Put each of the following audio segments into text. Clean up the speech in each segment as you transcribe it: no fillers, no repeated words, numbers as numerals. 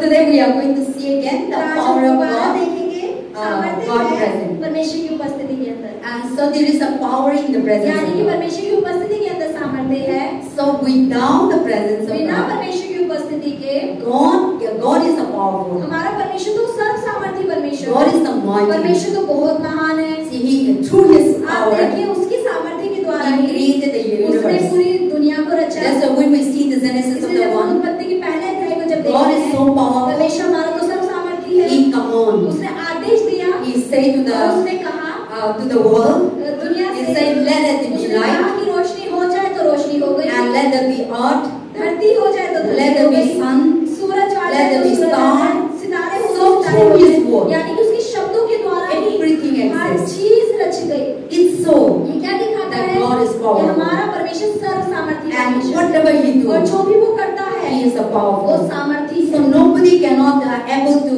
today we are going to see again the power of God. देखेंगे God present. परमेश्वर की उपस्थिति के अंदर। And so there is a power in the presence यानी कि of God. परमेश्वर की उपस्थिति के अंदर सामर्थ्य है। So without the presence of बिना God, परमेश्वर की उपस्थिति के God is a powerful. हमारा परमेश्वर तो सर्व सामर्थ्य परमेश्वर God है। is the mighty. परमेश्वर तो बहुत महान है। See, He through His आप power, देखिए उसकी सामर्थ्य के द्वारा He ही created the उसने universe. पूरी दुनिया को रचा। That's why when we see the Genesis of इसलिए the जब one, उत्पत्ति की पहले अध्याय को जब God देखते is हैं, so powerful. परमेश्वर हमारा तो सर्व सामर्थ्य है। He come on. उसने आदेश दिया। He said to और the उसने कहा world, दुनिया He से said, let it be उसने कहा light, कि रोशनी हो जाए तो रोशनी हो गई। and let there be earth, धरती हो जाए तो let धरती there हो be गई। sun, सूरज आ let जाए there तो be सूरज आ star. जाए। सितारे हो So तो सितारे through हो His गए। word, यानी कि उसके शब्दों के द्वारा ही everything हर exists. चीज रच गई। It's so ये क्या दिखाता that है God is कि powerful. हमारा परमेश्वर सर्व सामर्थी And परमेश्वर है। whatever He और does, जो भी वो करता है He is a वो powerful. सामर्थी So है। nobody cannot able to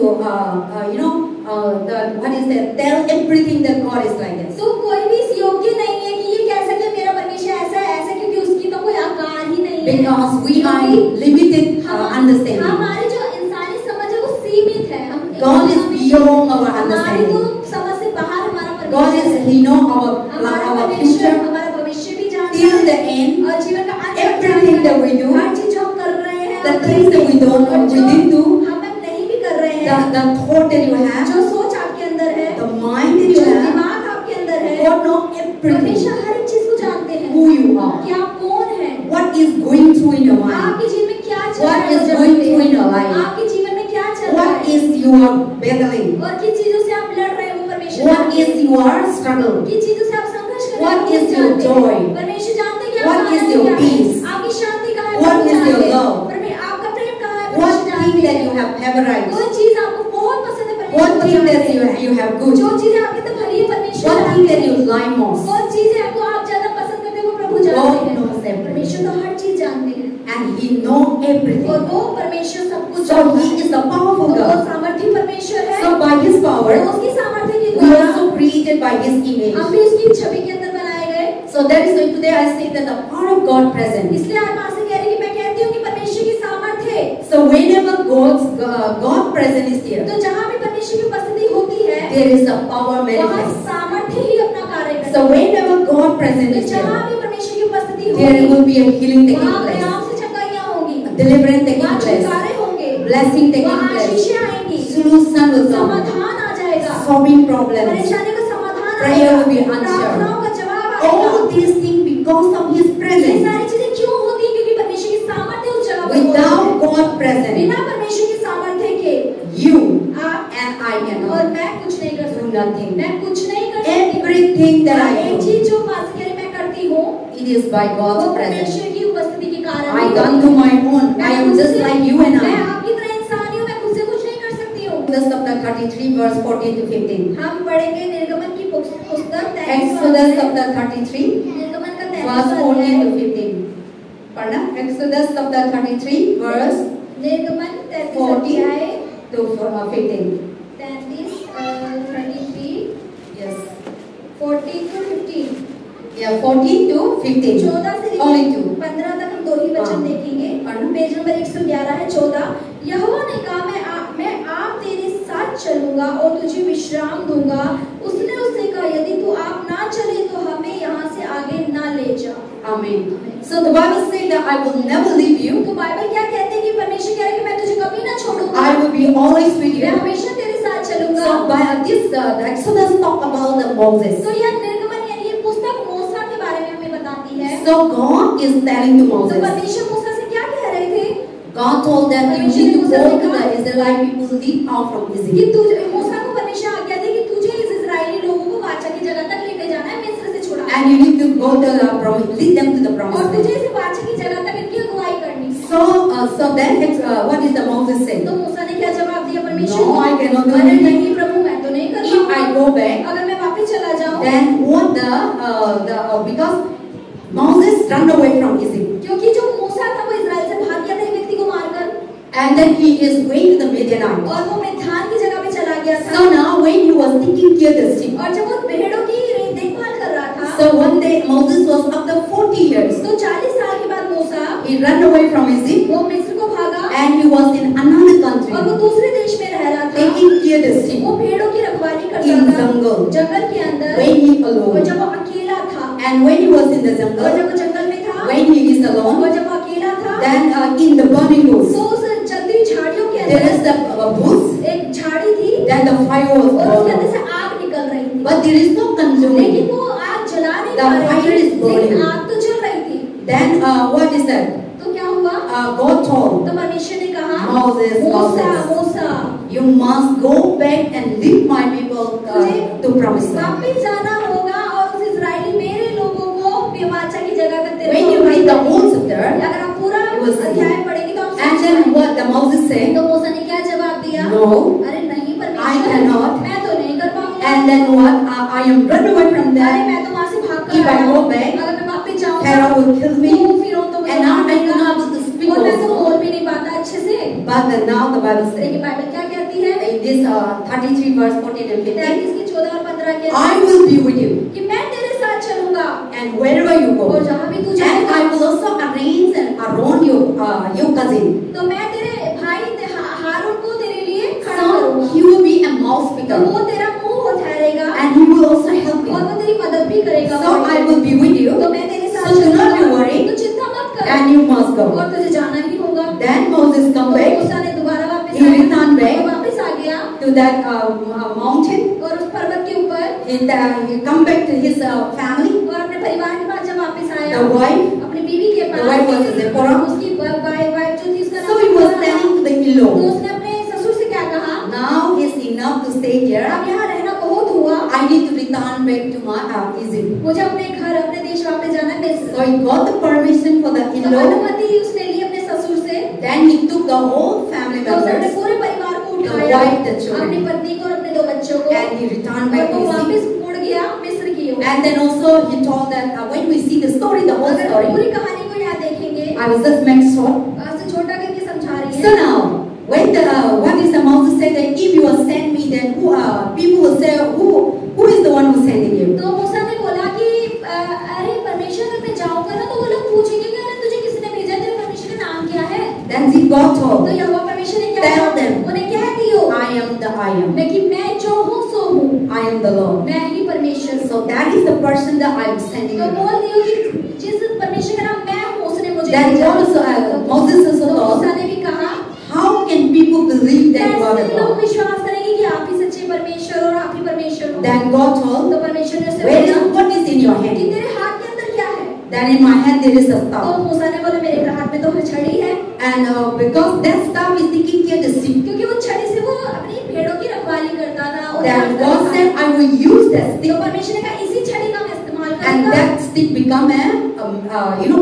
what is that? Tell everything that God is like this. तो कोई भी इस योग्य नहीं है कि ये कह सके मेरा परमेश्वर ऐसा है ऐसा, क्योंकि उसकी तो कोई आकार ही नहीं है। Because we are limited understanding. हमारी जो इंसानी समझ है वो सीमित है। हम God is beyond our हमारी understanding. तो समझ से बाहर हमारा God is, परमेश्वर है। He know हमारा our परमेश्वर future हमारा भविष्य भी जानता till है the end. और जीवन का अंत तक Everything जानता that है। we do, हर चीज जो हम कर रहे हैं, the things that we don't know, और we जो didn't do, हम नहीं भी कर रहे हैं, the thought that you have, जो सोच आपके अंदर है, the mind that you जो have, दिमाग आपके अंदर है, God know everything. परमेश्वर हर एक चीज को जानते हैं। Who you are, कि आप कौन हैं, what is going through in your mind, आपके जीवन में क्या चल रहा what है, is वो going जानते through हैं। in your life, आपके जीवन में क्या चल रहा what है is you are battling, और किन चीजों से आप लड़ रहे हैं, वो परमेश्वर what जानते हैं। is your struggle, किन चीजों से आप संघर्ष कर रहे हैं, what वो is your जानते हैं। joy, परमेश्वर जानते हैं कि what आपका is आनंद your क्या है, peace, आपकी शांति कहाँ है, what वो is your जानते हैं। love, आपका प्रेम कहाँ है, what परमेश्वर thing जानते that हैं। you have favorized, कोई चीज आपको बहुत पसंद है, what परमेश्वर thing that जानते हैं। you have good, जो चीजें आपके तो भली है, परमेश्वर what thing जानते that हैं। you like most. कौन चीजें आपको आप ज्यादा पसंद करते हैं, वो प्रभु God जानते हैं। knows everything. परमेश्वर तो हर चीज जानते हैं And He know और everything. वो परमेश्वर सब कुछ So जानता He है। is the powerful तो वो God. सामर्थी परमेश्वर है। So by His power, तो उसकी सामर्थ्य के we are द्वारा also created by His image. हम भी उसकी छवि के अंदर बनाए गए। So that is why today I say that the power of God present. इसलिए आज माँ से कह रही कि मैं कहती हूँ कि परमेश्वर की सामर्थ्य। So whenever God present is here, तो जहाँ भी परमेश्वर की उपस्थिति होती है, there is a power वहाँ manifest. सामर्थ्य ही अपना कार्य करता है। So whenever God present तो is जहाँ here, भी परमेश्वर की उपस्थिति there होगी, will be a healing taking वहाँ place, आराम से चंगाइयाँ होंगी, deliverance taking वहाँ place, छुटकारे होंगे, blessing taking वहाँ place, आशीषें आएंगी, solution will come, समाधान आ जाएगा, solving problems, परेशानी का समाधान prayer आएगा, will be answered. प्रार्थनाओं का जवाब आएगा। All these things because of His ये presence. सारी चीजें क्यों होती हैं? क्योंकि परमेश्वर की सामर्थ्य उस जगह पर Without होती है। God present, बिना परमेश्वर की सामर्थ्य के you आप and I और cannot मैं कुछ नहीं कर do सकती। nothing. मैं कुछ नहीं कर सकती। Everything that हाँ, I एक do, चीज जो पास मैं करती हूँ, it is by वो God's presence. परमेश्वर की उपस्थिति के कारण I ही can't होती do है। my own. I am just like you and मैं I. आपकी तरह इंसान ही हूँ, मैं खुद से कुछ नहीं कर सकती हूँ। Exodus chapter 33 verse 14 to 15. हम पढ़ेंगे निर्गमन की पुस्तक Exodus chapter 33 निर्गमन का verse 14 to 15. पढ़ना Exodus chapter 33 verse निर्गमन 14 अध्याय to 15. 33 Yes. 14 to 15। Yeah, 14 to 15. 14 से Only लेकर two. 15 तक हम दो ही वचन हाँ। देखेंगे। पढ़ना। पेज नंबर 111 है 14। यहोवा ने कहा मैं आप तेरे साथ चलूंगा और तुझे विश्राम दूंगा। उसने उससे कहा यदि तू आप ना चले तो हमें यहाँ से आगे ना ले जा। Amen. So the Bible says that I will never leave you. तो बाइबल क्या कहते हैं कि परमेश्वर कह रहा है कि मैं तुझे कभी ना छोड़ूंगा, I will be always with मैं you. हमेशा तेरे साथ चलूंगा। So by this the Exodus talk about the Moses. तो यह निर्गमन यानी ये पुस्तक मूसा के बारे में हमें बताती है। So God is telling to तो Moses. परमेश्वर मूसा से क्या कह रहे थे? God told that you need to go to the Israelite people lead out from कि Egypt. तुझे मूसा को परमेश्वर आज्ञा दे कि तुझे इस इजरायली लोगों को वाचा की जगह तक लेकर जाना है, मिस्र से छुड़ाना है। And you need to go to the promise, lead them to the और promised तुझे land. इस वाचा की जगह तक इनकी अगुवाई करनी है। So then what did the Moses say? तो मूसा ने क्या जवाब दिया परमेश्वर No, को? I cannot do अरे anything. नहीं प्रभु, मैं तो नहीं कर If I पाऊंगा। go back, अगर मैं वापस चला जाऊं, then what because Moses ran away from Egypt, क्योंकि जो मूसा था वो इजराइल से भाग गया था एक व्यक्ति को मारकर, and then he is going to the Midianite. और वो मिद्यान की जगह पे चला गया था। So now when he was taking care of the sheep, और जब वो भेड़ों की देखभाल कर रहा था, so one day Moses was after 40 years, तो 40 साल के बाद मूसा he ran away from Egypt वो मिस्र को भागा and he was in another country. और वो the और jungle, जब वो जंगल में था, when he is alone, और जब वो अकेला था, then in the burning bush, तो उस जलती झाड़ियों के there is अंदर the bush, एक झाड़ी थी, then the fire was और उसके अंदर burning. से आग निकल रही थी, But there is no consuming. लेकिन वो आग जला नहीं The पा रही fire is थी, burning. लेकिन आग तो जल रही थी। Then what is that? तो क्या हुआ? God told तो परमेश्वर ने कहा, Moses, Musa, Moses, Musa, you must go back and lead my people to promised land. वापिस जाना होगा और उस इजरायली मेरे लोगों को वाचा की जगह तक तेरे When को you read the whole chapter, अगर आप पूरा you will see. अध्याय पढ़ेंगे तो आप And समझ then जाएंगे। what the Moses said, तो मूसा ने क्या जवाब दिया? No, अरे नहीं I परमेश्वर, cannot. मैं तो नहीं कर पाऊंगा। And then what? I am run away from अरे there. मैं तो वहाँ से भाग कर If I आया। go back, अगर मैं वापस जाऊंगा Pharaoh will kill me. तो फिरौन तो मुझे And now I मारेगा। cannot able to speak और मैं तो also. बोल भी नहीं पाता अच्छे से। But then now the Bible लेकिन says, बाइबल क्या कहती है? in this 33 verse 14 and 15, 33 की 14 और 15 के I will be with you. कि मैं तेरे साथ चलूंगा And wherever you और go, जहाँ भी तू and जाएगा I will also arrange and around your cousin. तो मैं तेरे भाई हारून को तेरे लिए खड़ा So करूंगा। he will be a mouth तो speaker, वो तेरा मुंह ठहरेगा and he will also help और you. वो तेरी मदद भी करेगा। So I will be with you, तो मैं तेरे साथ so do not be चलूंगा। worried, तो चिंता मत कर and you must go. और तुझे जाना ही होगा। Then Moses तो come back मूसा ने दोबारा वापस He returned back. और वापस आ गया to that mountain. और उस पर्वत के ऊपर He come back to his family. और अपने परिवार के पास जब वापस आया The wife, अपनी बीवी के पास the wife was Zipporah. उसकी वाइफ जो थी उसका So नाम he was सिप्पोरा था। telling to the तो in-law, उसने अपने ससुर से क्या कहा? now is enough to stay here. अब यहाँ रहना बहुत हुआ, I need to return back to my Egypt. मुझे अपने घर अपने देश वापस जाना है मिस्र। So he got the permission for the तो in-law. अनुमति उसने ली अपने ससुर से। Then he took the whole family तो उसने अपने members पूरे परिवार को The उठाया, wife, the children. अपनी पत्नी को और अपने 2 बच्चों को, and he returned और back वो to Egypt. वापस मुड़ गया मिस्र की ओर। And then also he told that when we see the story, the whole अगर हम story, पूरी कहानी को यहाँ देखेंगे, I will just make short. आज से छोटा करके समझा रही So है। now, when the what is the Moses said that if you will send me, then people will say who is the one who sending you? तो मूसा ने बोला कि अरे परमेश्वर अगर मैं जाऊंगा ना तो वो लोग पूछेंगे कि अरे तुझे किसने भेजा, तेरे परमेश्वर का नाम क्या है? Then God तो told, यहोवा परमेश्वर ने क्या Tell कहा? them. उन्हें कह दियो I am the I am. मैं कि मैं जो हूँ सो हूँ, I am the Lord. मैं ही परमेश्वर हूँ। So that is the person that I am sending तो you. बोल दियो कि जिस परमेश्वर का नाम मैं हूँ उसने मुझे Then भेजा। God also, Moses also तो told, मूसा ने भी कहा how can people believe that you are the कैसे लोग God? विश्वास करेंगे कि आप ही सच्चे परमेश्वर और आप ही परमेश्वर हो? Then God told, तो परमेश्वर ने उससे where बोला is what is in your कि hand? तेरे हाथ के अंदर क्या है? Then in my hand there is a तो staff. मूसा ने बोला मेरे हाथ में तो छड़ी है, And because that staff is taking care of the sheep. क्योंकि वो छड़ी से वो अपनी भेड़ों की रखवाली करता था। और Then God said, I will use that तो stick, परमेश्वर ने कहा इसी छड़ी का मैं इस्तेमाल and करूंगा। that stick become a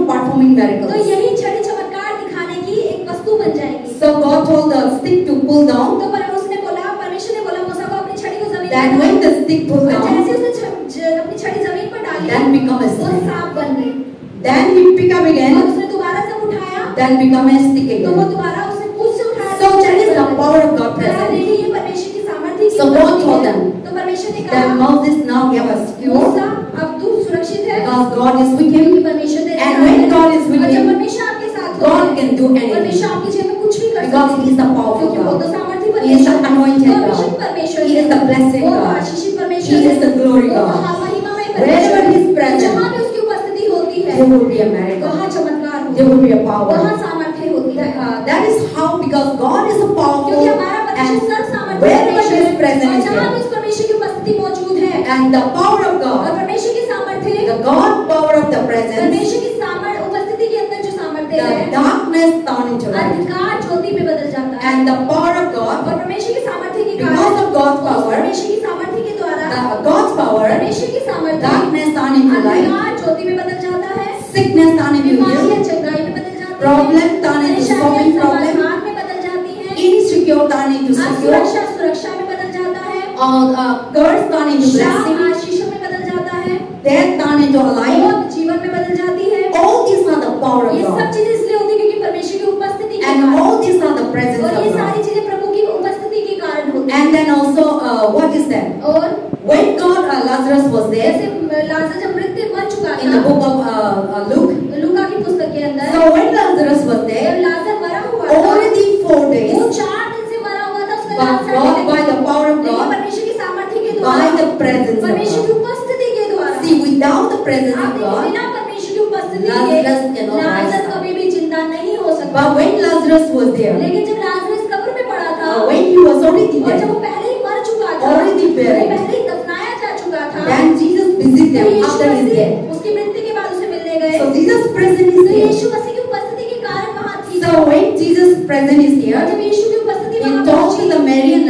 performing तो miracles. यही छड़ी चमत्कार दिखाने की एक वस्तु बन जाएगी। So God told the stick to pull down. तो परमेश्वर ने बोला मूसा को अपनी छड़ी को जमीन Then पर when डाल। the stick pulls और down, जैसे उसने अपनी छड़ी जमीन पर डाली, then become a वो stick. सांप बन गई। Then he pick up और again, उसने दोबारा जब उठाया then become a stick तो वो again. दोबारा उसने पूछ से उठाया। So that is the power of God तो आप present. देखिए ये परमेश्वर की सामर्थ्य की So God उपलब्धि told है। them तो परमेश्वर ने Then कहा Moses now have a secure मूसा अब तू सुरक्षित है because God is with क्योंकि him. परमेश्वर तेरे And साथ when है। God is with और जब him, परमेश्वर आपके साथ हो, God can do anything. परमेश्वर आपके जीवन में कुछ भी कर Because सकता he is the powerful क्योंकि वो God. तो सामर्थी He is the परमेश्वर है। anointed वो God. अभिषिक्त परमेश्वर He है। is the blessed वो God. आशीषित He परमेश्वर is है। the glory वो God. महिमामय Wherever परमेश्वर he is है। present, जहाँ भी उसकी उपस्थिति होती है there will be a miracle. वहाँ चमत्कार There होता will be a है, power. वहाँ सामर्थ्य होती है। That is how, because God is a powerful, क्योंकि हमारा परमेश्वर and सर्व सामर्थ्य wherever परमेश्वर His है। presence और is जहाँ भी there, उस परमेश्वर की उपस्थिति मौजूद है and the power of और God, परमेश्वर की सामर्थ्य, the God power of the presence, परमेश्वर की सामर्थ्य उपस्थिति के अंदर जो सामर्थ्य the है darkness turn into light, अंधकार ज्योति में बदल जाता है। and the power of God, और परमेश्वर की सामर्थ्य के because कारण of God's उस power, परमेश्वर की सामर्थ्य के द्वारा God's power, परमेश्वर की सामर्थ्य darkness turn into light, अंधकार ज्योति में बदल जाता है, sickness turn into बीमारियां healing, चंगाई में बदल जाती हैं, problem turn into परेशानियां solving problem, समाधान में बदल जाती हैं, insecure turn into secure, असुरक्षा सुरक्षा में बदल जाता है, curse turn into श्राप blessing, आशीषों में बदल जाता है, death turn into life. मौत जीवन में बदल जाती है। All these are the power of ये सब God, चीजें इसलिए होती है क्योंकि परमेश्वर की उपस्थिति के and कारण, all these are the presence और ये of God. सारी चीजें प्रभु की उपस्थिति के कारण होती हैं। And then also, what is that? और When God, Lazarus was there जैसे लाजर जब मृत्यु मर चुका in the था book of Luke. लूका की पुस्तक के अंदर, So when Lazarus was जब there, लाजर मरा हुआ था, already 4 वो days, 4 दिन से मरा हुआ था, उसका but लाजर God, नहीं by the power of लेकिन God, परमेश्वर की सामर्थ्य के by द्वारा, the presence of परमेश्वर God. की उपस्थिति के द्वारा, See, without the presence आप of देखिए God, बिना परमेश्वर उपस्थिति Lazarus में cannot rise लाजर up. कभी भी जिंदा नहीं हो सकता। But when Lazarus was there, लेकिन जब लाजरस कब्र में पड़ा था when he was already और जब dead, वो पहले ही मर चुका था, already वो buried, पहले ही दफनाया जा चुका था, then Jesus visited तो them यीशु after his मसीह death. उसकी मृत्यु के बाद उसे मिलने गए। So Jesus' presence तो is here. यीशु मसीह की उपस्थिति के कारण वहाँ थी। So when Jesus' presence is और here, जब यीशु की उपस्थिति he वहाँ talked to पहुंची, the Mary and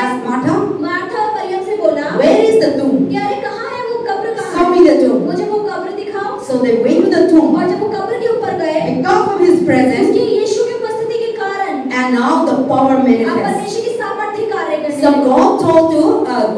asked Martha, Martha और मरियम से बोला, where is the tomb? कि अरे कहाँ है वो कब्र, कहाँ Show है? me the tomb. मुझे वो कब्र दिखाओ। So they went to the tomb. और जब वो कब्र के ऊपर गए, Because of his presence, उसकी यीशु की उपस्थिति के कारण and now the power अब manifests. परमेश्वर की सामर्थ्य कार्य करने So लगी। God told to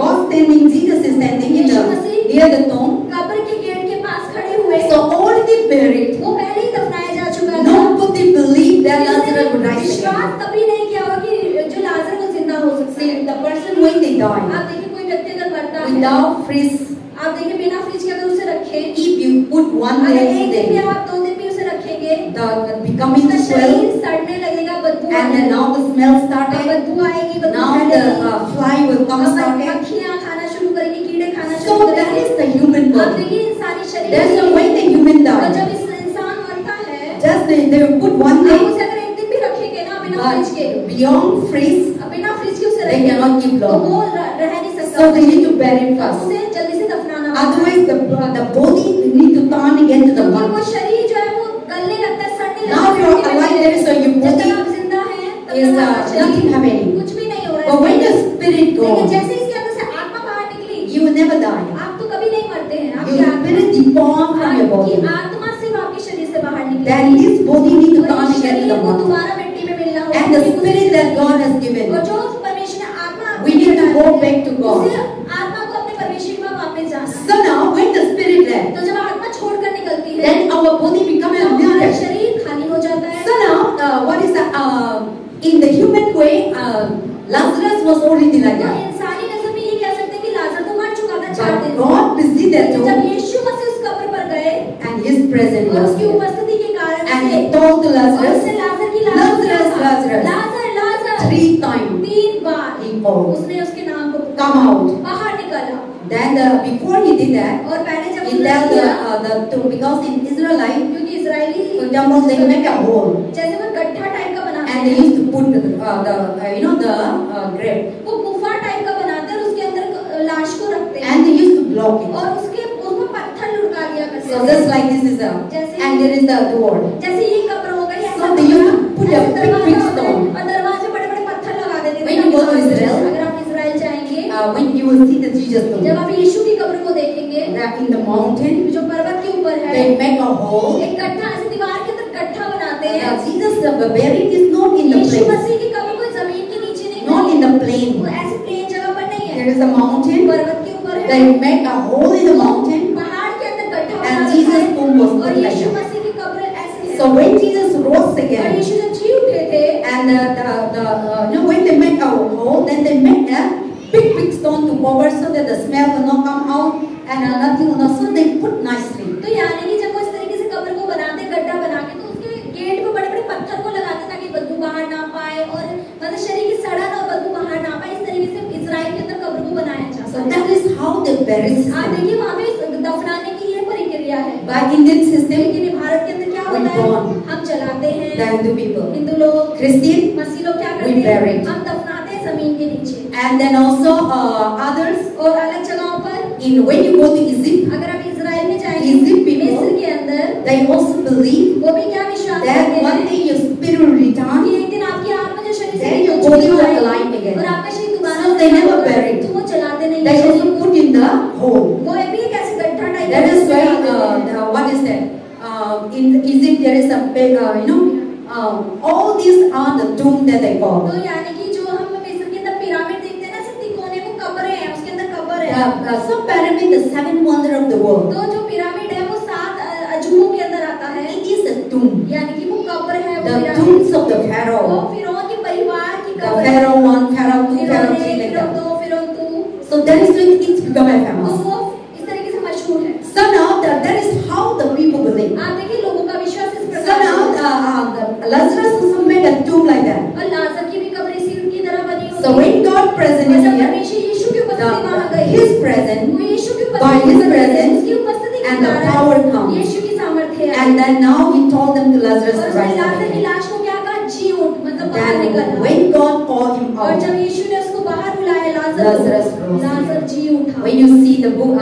God standing, Jesus is standing in the near the tomb. कब्र के गेट के पास खड़े हुए, So already buried. वो पहले ही दफनाया जा चुका था। Nobody believed that Lazarus would rise again. विश्वास तभी नहीं किया होगा कि जो लाजर वो जिंदा हो सकता है। See, the person when they die, आप देखिए कोई व्यक्ति अगर मरता है, without freeze, आप देखिए बिना फ्रिज के अगर उसे रखें, if you put one अगर day, एक दिन भी आप 2 दिन भी उसे रखेंगे, the becoming उसका swell, शरीर सड़ने लगेगा, बदबू and आने then now the smell started. बदबू आएगी, बदबू Now फैलेगी। the fly will come अब started. मक्खियाँ खाना शुरू करेंगी, कीड़े खाना So शुरू that करेंगे। is the human अब body. देखिए इंसानी शरीर That's the way the human और dies. जब इस इंसान मरता है, Just they will put one आप day, उसे अगर एक दिन भी रखेंगे ना बिना फ्रिज के, but beyond freeze, अब बिना फ्रिज के उसे they रखेंगे, cannot keep तो long. वो रह नहीं सकता। So they need to bury it तो first. उसे जल्दी से दफनाना पड़ता है। Otherwise, the body need to turn again to the क्योंकि वो mud. शरीर जो है वो गलने लगता है, सड़ने लगता Now है। you are alive there, so your जब तक body आप जिंदा हैं, तब is तक आपका शरीर nothing happening. कुछ भी नहीं हो रहा But when है। the spirit लेकिन goes, जैसे इसके अंदर से आत्मा बाहर निकली, you will never die. आप तो कभी नहीं मरते हैं। आपकी Your आत्मा spirit depart from your body. आपकी आत्मा सिर्फ आपके शरीर से बाहर निकली। Then this body need to और turn इस again to शरीर the को mud. दोबारा मिट्टी में मिलना होगा। And the spirit that God has given, और जो परमेश्वर ने आत्मा we need to go back to God. उसे आत्मा को अपने परमेश्वर में वापस जाना। So now when the spirit left, तो जब आत्मा छोड़कर निकलती है, then our body become a तो हमारा miracle. शरीर खाली हो जाता है। So now what is the in the human way, Lazarus was already like तो that. इंसानी नजर में ये कह सकते हैं कि लाजर तो मर चुका था 4 दिन But God visited लेकिन जब him यीशु मसीह उस कब्र पर गए and his presence और was उसकी there. उपस्थिति के कारण And से he told to और Lazarus, उसने लाजर की Lazarus, Lazarus. Lazarus Lazarus 3 times 3 bar he called, उसने उसके नाम को come out. बाहर निकाला। Then before he did that, और पहले जब he उसने tell किया, because in Israelite, क्योंकि Israeli for example, they make a hole जैसे वो गड्ढा टाइप का बनाते and they हैं, used to put the grave वो गुफा टाइप का बनाते हैं और उसके अंदर लाश को रखते हैं and they used to block it. और उसमें पत्थर लुढ़का दिया करते So हैं। just like this is and there is the door. जैसे ये कब्र हो गई, ऐसा So they used to put a ऐसे big, big दरवाजा stone. होता है, और दरवाजे बड़े-बड़े पत्थर लगा देते थे। When you go to Israel, अगर आप इजराइल जाएंगे, when you will see the Jesus tomb, जब आप यीशु की कब्र को देखेंगे, that in the mountain जो पर्वत के ऊपर है, they make a hole. एक गड्ढा ऐसे दीवार के अंदर गड्ढा बनाते हैं। Now Jesus buried is not in the Yeshu place, मसीह की कब्र कोई जमीन के नीचे नहीं not है, in the वो plain. ऐसी प्लेन जगह पर नहीं है, There is a mountain. पर्वत के ऊपर है। They make a hole in the mountain. पहाड़ के अंदर गड्ढा And बना Jesus' रखा है, tomb was और put like यीशु that. मसीह की कब्र ऐसी है। So when Jesus rose और again, यीशु जब जी उठे थे, and when they make a hole, then they make a big stone to cover so that the smell will not come out and nothing will not. So they put nicely. तो यानी कि जब वो इस तरीके से कब्र को बनाते, गड्ढा बना के, तो उसके गेट पे बड़े-बड़े पत्थर को लगाते ताकि बदबू बाहर ना पाए और मतलब शरीर की सड़न और बदबू बाहर ना पाए। इस तरीके से इजराइल के अंदर कब्र को बनाया जाता So है। that is how they bury आप system. देखिए वहाँ पे दफनाने की ये प्रक्रिया है। By Indian system, लेकिन भारत के अंदर क्या We होता है? burn. हम जलाते the हैं, Hindu people, हिंदू लोग, Christian, मसीह लोग क्या We करते bury हैं? it. हम दफनाते हैं जमीन के नीचे। and then also others. और अलग जगहों पर, When you go to Egypt, अगर आप इजराइल में जाएंगे, Egypt people, मिस्र के अंदर, they also believe वो भी क्या विश्वास that करते one हैं day your spirit will return. कि एक दिन आपकी आत्मा जो शरीर से Then your निकल body चुकी will है align again. और आपका शरीर दोबारा So से they never होगा, bury it. तो वो जलाते नहीं They हैं also शरीर को। put in the hole. वो भी एक ऐसे गड्ढा टाइप That is why का डालते हैं। what is that? In Egypt there is a big, all these are the tomb that they call. तो यानी कि जो हम मिस्र के अंदर पिरामिड देखते हैं ना, सिर्फ तिकोने को कब्रें हैं, उसके अंदर कब्र है। Some pyramid, the seven wonder of the world. तो जो पिरामिड है वो 7 अजूबों के अंदर आता है, It is a tomb. यानी कि वो कब्र है, वो The pyramid. tombs of the वो pharaoh. फिरौन के परिवार की The कब्र है। pharaoh 1, pharaoh 2, फिरौन pharaoh 3 1, like फिरौन that. 2, फिरौन 2, So that is why it's become a तो famous. वो इस तरीके से मशहूर है। So now that is how the people believe. आप देखिए लोगों का विश्वास इस So प्रकार now है। Lazarus also made a tomb like that. और लाजर की भी कब्र इसी की तरह बनी होगी। So when God present और is जब here, परमेश्वर यीशु की उपस्थिति वहाँ गई, His presence वो यीशु की by उपस्थिति His की वजह से, presence उसकी उपस्थिति के and the कारण power comes. यीशु की सामर्थ्य है। And then now he told them to Lazarus और to उसने rise up लाजर की again. लाश को क्या कहा? जी उठ, मतलब बाहर Then निकल। when God called him और out, जब यीशु ने उसको बाहर बुलाया Lazarus rose. लाजर जी उठा। when you see the book,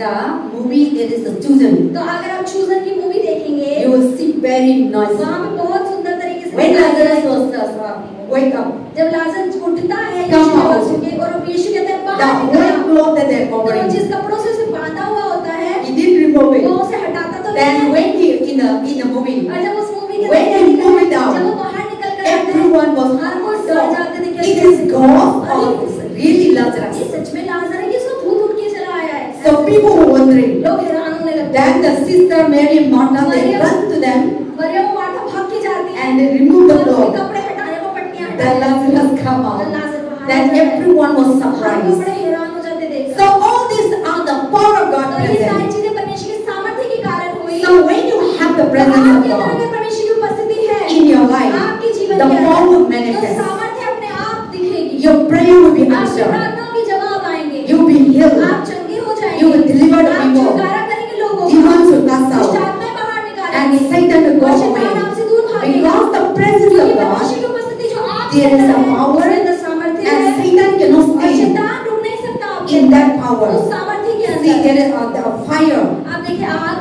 the movie, it is the Chosen. तो अगर आप चूजन की मूवी देखेंगे, You will see very nice. वहाँ पे बहुत सुंदर तरीके से When दिखाया Lazarus गया है। was wake up, जब लाजर उठता है Come यीशु के out. बच्चों के, और अब यीशु कहते हैं the बाहर white निकल। cloth that they are तो वो covering, जिस कपड़ों से उसे बांधा हुआ होता है, he didn't remove वो it. उसे हटाता तो नहीं Then है। when he in the movie, और जब उस मूवी के when he moved it out, जब वो बाहर निकल कर आता है, everyone was हर कोई डर जाते थे कि it is God अरे, or it's really Lazarus. ये सच में लाजर है कि उसको भूत उठ के चला आया है। So people were wondering. लोग हैरान होने लगते Then हैं। the sister Mary and Martha, they run to them Maryam और मार्था भाग के जाती हैं and they remove the और उसके cloth. कपड़े हटाने को पट्टियां Then हटाने Lazarus come को। out. लाजर बाहर आ Then जाता है। everyone was हम surprised. बड़े हैरान हो जाते देखकर। So all these are the power of God तो ये सारी present. चीजें परमेश्वर के सामर्थ्य के कारण हुई। So when you have the तो presence of आपके अंदर God अगर परमेश्वर की उपस्थिति है in your life, आपके जीवन the के power अंदर, will तो manifest. सामर्थ्य अपने आप दिखेगी। Your prayer will be आपकी answered. प्रार्थनाओं की जवाब आएंगे। You will be healed. आप चंगे हो जाएंगे। You will deliver the आप people. छुटकारा करेंगे लोगों का। Demons will cast दुष्ट out. आत्माएं बाहर निकालेंगे। And Satan will go और away. शैतान आपसे दूर भागेगा। Because the presence क्योंकि of परमेश्वर God, की उपस्थिति जो आपके there is अंदर a है, power उसके अंदर सामर्थ्य and है। Satan cannot और stay शैतान रुक नहीं सकता आपके in अंदर। that power. उस सामर्थ्य के See, अंदर। there is a fire. आप देखिए आग,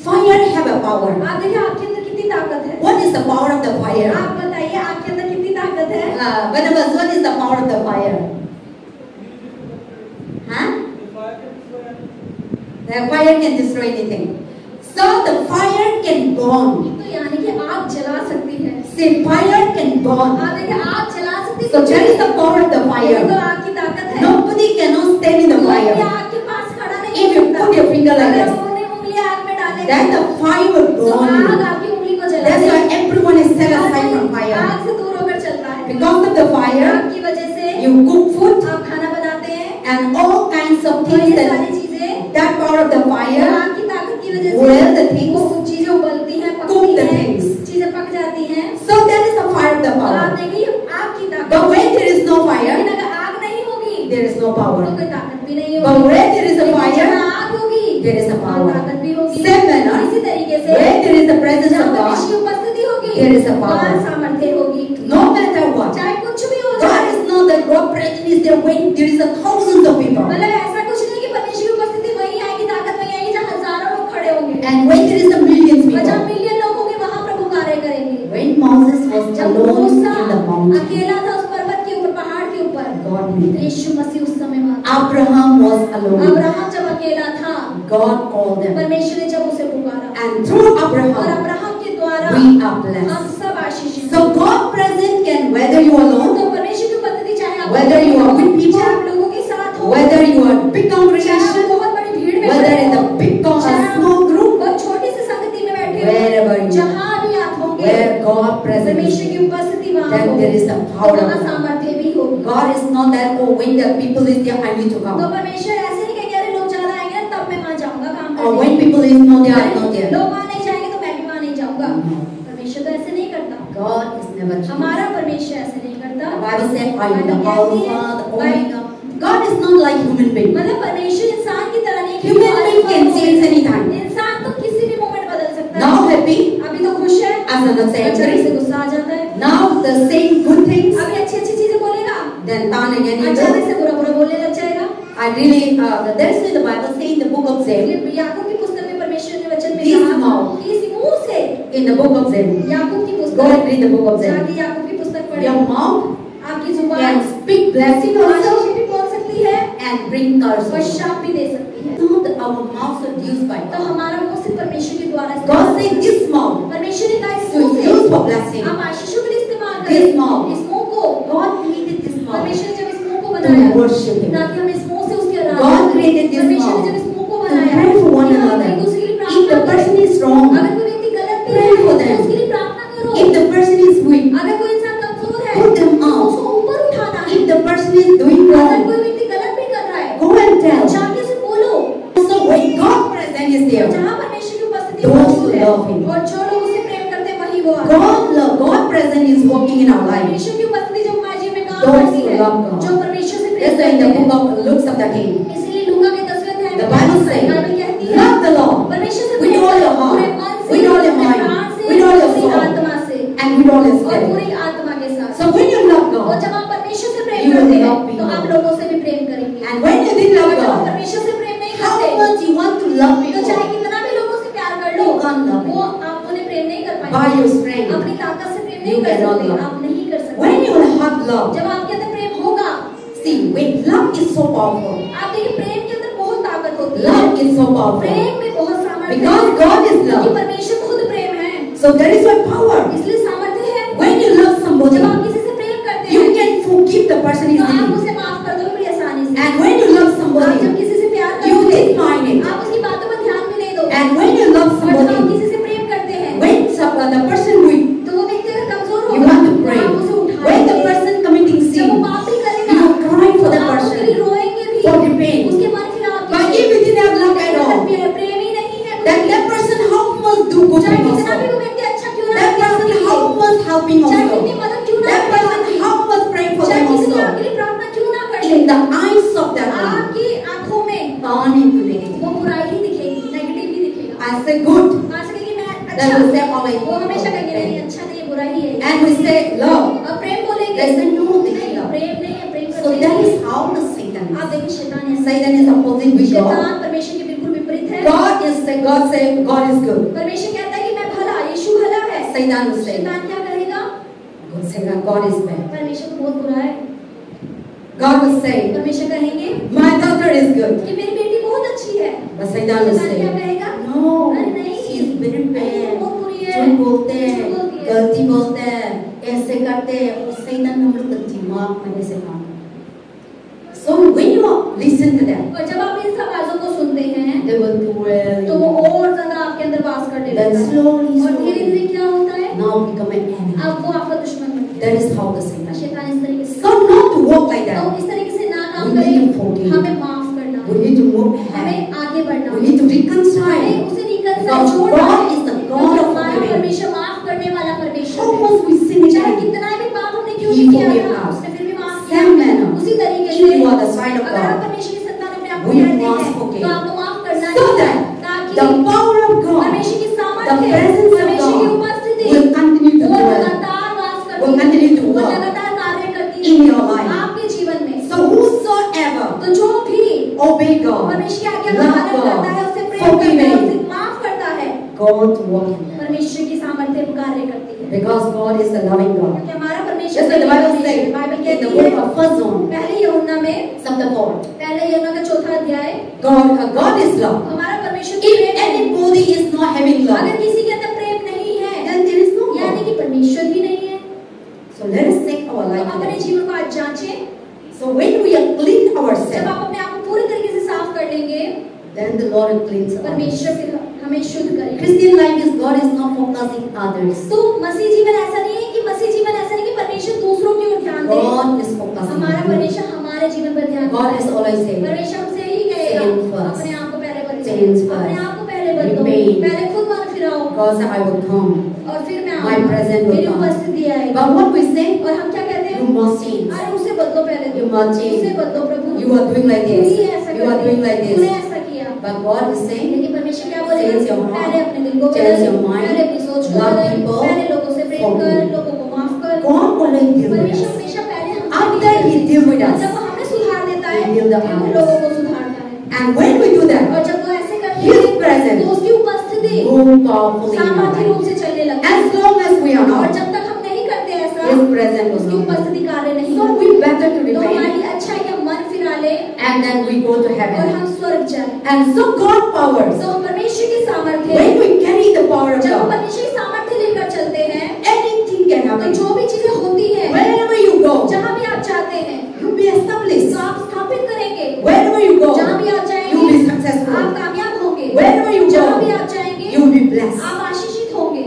Fire have a power. आप देखिए आपके अंदर कितनी ताकत है। What is the power of the fire? आप बताइए आपके अंदर कितनी ताकत है। What is the power of the fire? Huh? The fire can destroy anything. So the fire can burn. तो यानी कि आग जला सकती है। See, fire can burn. आप देखिए आग जला सकती है। So that is the power of the ये fire. तो आग की ताकत है। Nobody cannot stand in the कोई भी fire. आग के पास खड़ा नहीं If you हो सकता। put your finger like अगर this, अपनी उंगली आग में डालें, then the fire will तो आग burn. आपकी उंगली को जला That's देगी। why everyone is set aside from आग fire. से दूर होकर चलता है। Because of the fire, आग की वजह से you cook food आप खाना बनाते हैं and all kinds of और things ये सारी that चीजें power of the fire आग की ताकत की वजह boil the से things. वो चीजें उबलती हैं, Cook पकती the हैं, things. चीजें पक जाती हैं। So that is the fire of the तो आप power. देखिए आग की ताकत। But when there is no लेकिन fire, अगर आग नहीं होगी there is no तो power. कोई ताकत भी नहीं But होगी। where there is a लेकिन fire, जहाँ आग होगी there is a वहाँ power. ताकत भी होगी। Same manner, इसी तरीके से where there is the presence जहाँ of परमेश्वर की God, उपस्थिति होगी there is a power. वहाँ सामर्थ्य होगी। no matter what. चाहे कुछ भी हो God जाए, is not that God presence is there when there is a thousands of people. मतलब ऐसा कुछ नहीं कि परमेश्वर की उपस्थिति वहीं आएगी, ताकत वहीं आएगी जहाँ हजारों लोग खड़े होंगे And when there is a millions और जहाँ people. मिलियन लोग होंगे वहाँ प्रभु कार्य करेंगे। When Moses was जब alone Musa in the mountain, अकेला था उस पर्वत के ऊपर, पहाड़ के ऊपर, God knew them. यीशु मसीह उस समय वहाँ था। Abraham was alone. अब्राहम जब अकेला था, God called them. परमेश्वर ने जब उसे पुकारा And through और Abraham, अब्राहम के द्वारा we are blessed. हम सब आशीषित हैं। So God present can, whether you are alone, तो परमेश्वर की उपस्थिति चाहे आप whether you are with people, चाहे आप लोगों के साथ हो, whether you are big चाहे आप congregation, बहुत बड़ी भीड़ में whether खड़े in हो, the big चाहे आप small group, बहुत छोटी सी संगति में बैठे हो, wherever you are, जहाँ भी आप होंगे, where God present परमेश्वर is, की उपस्थिति वहाँ then हो, there is a तो power वहाँ of God. सामर्थ्य भी होगी। God is not that, oh, when the people is there, I need to तो come. परमेश्वर ऐसे नहीं कहेंगे अरे लोग ज्यादा आएंगे तब मैं वहाँ जाऊंगा काम Or करने। when people is not there, I'm not there. लोग वहाँ नहीं जाएंगे तो मैं भी वहाँ नहीं जाऊंगा। No. परमेश्वर तो ऐसे नहीं करता। God is never changed. हमारा परमेश्वर ऐसे नहीं करता। The Bible said, I am the Bible कहती Alpha, है, the Omega. God is not like human being. मतलब परमेश्वर इंसान की तरह नहीं कि Human being can change anytime. इंसान तो किसी भी मोमेंट बदल सकता है। Now happy, अभी तो खुश है, as an अचानक से angry. गुस्सा आ जाता है। Now the saying good things, अभी अच्छी अच्छी चीजें बोलेगा, then turn again अचानक evil. से बुरा बुरा बोलने लग जाएगा। I really, that's why the Bible says in the book of Zeb, याकूब की पुस्तक में परमेश्वर ने वचन में This कहा mouth. कि इस मुंह से, in the book of Zeb, याकूब की go and पुस्तक, read the book of Zeb. जाके याकूब की पुस्तक पढ़े। Your mouth आपकी जुबान can speak blessing also आशीष भी बोल सकती है and bring curse और also. शाप भी दे सकती है। Not our mouth are used by तो God. हमारा मुंह से परमेश्वर के द्वारा God इस्तेमाल said होता है। this mouth परमेश्वर ने कहा इस to मुंह से use for blessing. हम आशीषों के लिए इस्तेमाल This करें। mouth. इस मुंह को God created this mouth परमेश्वर ने जब इस मुंह को to बनाया worship Him. ताकि हम इस मुंह से उसके God आराधना करें। created this परमेश्वर mouth ने जब इस मुंह को to बनाया pray for one कि हम another. एक दूसरे के लिए If प्रार्थना the करें। person is wrong, अगर कोई व्यक्ति गलत भी pray है for तो them. उसके लिए प्रार्थना करो। If the person is weak, अगर कोई इंसान कमजोर है put them तो out. उसको ऊपर उठाना है। If the person is doing अगर wrong, कोई व्यक्ति गलत भी कर रहा है go and tell. जाके उसे बोलो। So when God present is there, जहाँ परमेश्वर की उपस्थिति Those मौजूद who है love Him. और जो लोग उसे प्रेम करते हैं वही वो आते हैं। God present is working in our life. परमेश्वर की उपस्थिति जब हमारे जीवन में काम Those करती who है love God. जो परमेश्वर से प्रेम That's why करते in the हैं। book of Luke of the King, इसीलिए लूका के 10वें अध्याय the में Bible says, बाइबल कहती है love the Lord परमेश्वर से with प्रेम all करो your heart, पूरे मन से, with all your पूरे mind, प्राण से, with all your पूरी soul, आत्मा से and with all your और spirit. पूरी आत्मा के साथ। So when you love और God, जब आप परमेश्वर से प्रेम You will करते love हैं people. तो आप लोगों से भी प्रेम करेंगे। and when you didn't और love जब आप God, परमेश्वर से प्रेम नहीं how करते much you want to love तो people चाहे कितना भी लोगों से प्यार कर लो You can't love वो आप उन्हें प्रेम नहीं कर by पाएंगे। your strength. अपनी ताकत से प्रेम You नहीं कर cannot सकते, love. आप नहीं कर सकते। When you have love, जब आपके अंदर प्रेम होगा, see, when love is so powerful, आप देखिए प्रेम के अंदर बहुत ताकत होती है। love is so powerful, प्रेम में बहुत सामर्थ्य है because God is क्योंकि love. परमेश्वर खुद प्रेम है, So there is a power. इसलिए सामर्थ्य है। When you love somebody, जब आप किसी से प्रेम करते you हैं can forgive the person तो आप easily. उसे माफ कर दो बड़ी आसानी से। And when you love आप जब somebody, किसी से प्यार you करोगे didn't mind it. आप उसकी बातों पर ध्यान भी नहीं दोगे। And when you love और जब आप somebody, किसी से प्रेम करते हैं when the person weak, तो वो व्यक्ति अगर कमजोर you होगा want to तो pray. आप उसे When the उठाएंगे। person committing जब वो sin, पाप भी you करेगा will cry for the आप उसके लिए person. रोएंगे भी, for the pain. उसके मन फिराव But कीजिए। if you didn't have love at all, प्रेम ही नहीं है then that person how much do good चाहे things कितना भी also. वो व्यक्ति अच्छा क्यों ना That करे आपके person लिए, how much helping चाहे also. कितनी मदद क्यों ना That करे person आपकी, how much praying for चाहे them कितनी also. आपके लिए प्रार्थना क्यों ना करे, In the eyes of that one, आपकी आंखों में turn into negative. वो बुराई ही दिखेगी, नेगेटिव ही दिखेगा। I say good. आज कहेंगे मैं Then अच्छा, we say always वो हमेशा कहेंगे नहीं अच्छा नहीं है, बुरा ही है। And we say love. और प्रेम बोलेंगे They say no, they नहीं, love. प्रेम नहीं है, प्रेम So करते that हैं। is how the Satan आप is. देखिए शैतान ऐसा है। Satan is opposite with God. शैतान परमेश्वर के बिल्कुल विपरीत है। God say God is good. परमेश्वर कहता है कि मैं भला, यीशु भला है। Satan will say शैतान क्या कहेगा? God is bad. परमेश्वर तो बहुत बुरा है। God will say परमेश्वर कहेंगे my daughter is good. कि मेरी बेटी बहुत अच्छी है। But Satan will शैतान क्या say कहेगा? no, अरे नहीं, she is very bad. बहुत बुरी है। झूठ बोलते हैं, झूठ बोलती है। गलती बोलते हैं, ऐसे करते हैं, और Satan हम लोग का दिमाग में ऐसे काम। So when you listen to them, और जब आप इन सब आवाजों को सुनते हैं they will do तो वो और ज्यादा आपके अंदर वास करने Then लगता है। slowly, और धीरे धीरे क्या होता है? now become an enemy. अब वो आपका दुश्मन बनता That is how the Satan. है। शैतान इस तरीके से So not to walk like तो that. इस तरीके से ना काम We करें, need to forgive. हमें माफ करना We need to move ahead. हमें आगे बढ़ना We need to हमें reconcile. उसे reconcile Because छोड़ना God है। is the God क्योंकि of हमारा forgiving. परमेश्वर माफ करने वाला परमेश्वर How है। much we sin चाहे again. कितना भी पाप हमने क्यों He नहीं किया forgave था, us. उसने फिर भी माफ किया। Same manner. उसी तरीके If से you are the child of अगर आप God, परमेश्वर की संतान अपने आप को we कहते must हैं forgive. तो आपको माफ करना So चाहिए that ताकि the power of God, परमेश्वर की the सामर्थ्य, presence of परमेश्वर की God उपस्थिति will continue to वो dwell लगातार वास करती will है, continue to वो work लगातार कार्य करती in है your life. आपके जीवन में। So whosoever तो जो भी obey God, परमेश्वर की आज्ञा का love पालन करता है, God, उससे प्रेम करता है, forgiving, उससे माफ करता है, God walk in them. परमेश्वर की सामर्थ्य कार्य करती है। Because God is the loving God. क्योंकि हमारा परमेश्वर Just like the Bible परमेश्वर है। says बाइबल in कहती the है book of First John, पहले यूहन्ना में chapter 4, पहले यूहन्ना का 4था अध्याय God is love. हमारा परमेश्वर If प्रेम है। anybody is not having अगर love, किसी के अंदर प्रेम नहीं है then there is no यानी love. कि परमेश्वर भी नहीं है। So let us take our तो life अपने today. जीवन को आज जांचें। So when we are clean जब ourselves, आप अपने आप को पूरी तरीके से साफ कर लेंगे then the Lord will cleanse us. परमेश्वर फिर हमें शुद्ध करेगा। Christian life is God is not focusing others. तो मसीह जीवन ऐसा नहीं है कि परमेश्वर दूसरों की ओर ध्यान दे। God is focusing. हमारा परमेश्वर हमारे जीवन पर ध्यान दे। God has always said, परमेश्वर हमसे यही कहेगा Change first. अपने आप को पहले बदलो, Change first. अपने आप को पहले बदलो, Repent. पहले खुद मन फिराओ God said, I will come. और फिर मैं My presence will मेरी come. उपस्थिति आएगी। But what we say, और हम क्या कहते हैं? you must change. अरे उसे बदलो पहले You must change. उसे बदलो प्रभु। You are doing like तू this. ही ऐसा You are कर doing like तूने this. ऐसा किया। But God is saying, लेकिन परमेश्वर क्या Change your बोलेगा? heart. पहले अपने दिल को Change बदल, your mind. पहले अपनी सोच को Love बदल, people. पहले लोगों से प्रेम कर, Forgive. लोगों को माफ कर। God always deal with परमेश्वर us. हमेशा पहले After He deal with और us, जब वो हमें सुधार देता है, He deal the फिर वो others. लोगों को सुधारता है। And when we do that, और जब वो ऐसे करते His हैं, presence तो उसकी उपस्थिति move powerfully in our सामर्थ्य रूप life. से चलने लगती है। As long as we are और not, जब तक हम नहीं करते ऐसा, His presence will उसकी not. उपस्थिति कार्य नहीं So करती। we better to तो repent, हमारी अच्छा है कि हम मन फिरा ले and then we go to और heaven. हम स्वर्ग जाएं। And so God powers. तो परमेश्वर की सामर्थ्य, When we carry the power of जब हम God, परमेश्वर की सामर्थ्य लेकर चलते हैं, anything can तो happen. जो भी चीजें होती हैं, Wherever you go, जहाँ भी आप जाते हैं, you'll be established. तो आप स्थापित करेंगे। Wherever you go, जहाँ भी आप you'll जाएंगे, be आप successful. कामयाब होंगे। Wherever you जहाँ भी go, आप जाएंगे, you'll be blessed. आप आशीषित होंगे।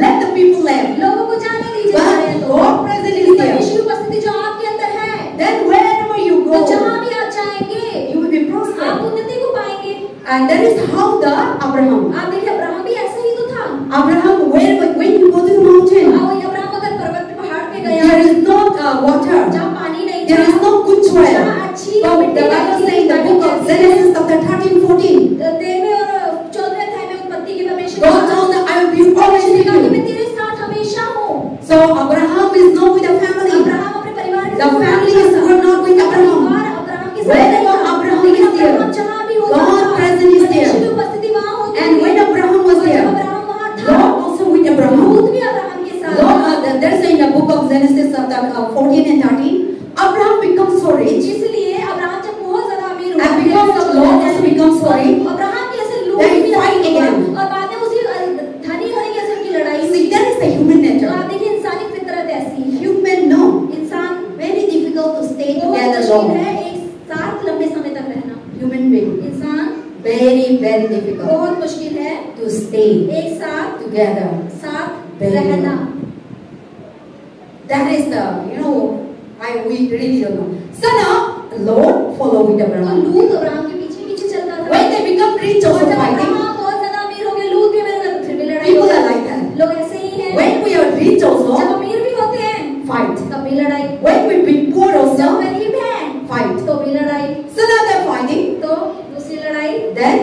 Let the people live. लोगों को जाने दीजिए But सारे तो। God present is परमेश्वर there. की उपस्थिति जो आपके अंदर है, Then wherever you तो go, जहाँ भी आप जाएंगे, you will be आप prosperous. उन्नति को पाएंगे। And that is how the Abraham. आप देखिए अब्राहम भी ऐसा ही तो था। Abraham, when you go to the mountain, Abraham अगर पर्वत पे पहाड़ पे गया, there is no water. जहाँ पानी नहीं There is था, no good soil. जहाँ अच्छी So the मिट्टी Bible नहीं says in the book of Genesis chapter 13-14, 13वें और 14वें अध्याय में उत्पत्ति के परमेश्वर God always परमेश्वर ने with कहा कि मैं you. तेरे साथ हमेशा हूँ। So Abraham is not with the family. Abraham अपने परिवार के The साथ family is were not with Abraham. परिवार अब्राहम के साथ Wherever नहीं था। Abraham लेकिन is there, अब्राहम जहाँ भी होता God था, presence is परमेश्वर की there. उपस्थिति वहाँ होती And थी। when Abraham was और जब there, अब्राहम वहाँ था, Lot also with Abraham. लूत भी अब्राहम के साथ Lot, था। there's in the book of Genesis 14 and 13, Abraham becomes so rich, इसलिए अब्राहम जब बहुत ज्यादा अमीर हुआ, and because of Lot also becomes so rich, Abraham के ऐसे लूत They भी fight अमीर हुआ, again. और बाद में उसी धनी होने की ऐसे उनकी लड़ाई see हुई। that is the human तो nature. आप देखिए इंसानी फितरत ऐसी है। Human no, इंसान very difficult to stay बहुत together मुश्किल long. है एक साथ लंबे समय तक रहना। Human being, इंसान very difficult बहुत मुश्किल है to stay एक साथ together. साथ Very रहना। That is the, we really don't know. So now, Lord follow with तो Abraham. लूत अब्राहम के पीछे पीछे चलता था। When they become rich और also जब fighting, अब्राहम बहुत ज्यादा अमीर हो गए, लूत भी अमीर हो गए, फिर भी लड़ाई people होती are है। like that. लोग ऐसे ही हैं। When we are rich जब also, अमीर भी होते हैं fight. तब भी लड़ाई, When we be poor जब also, गरीब हैं fight. तो भी लड़ाई। So now they're fighting. तो दूसरी लड़ाई, Then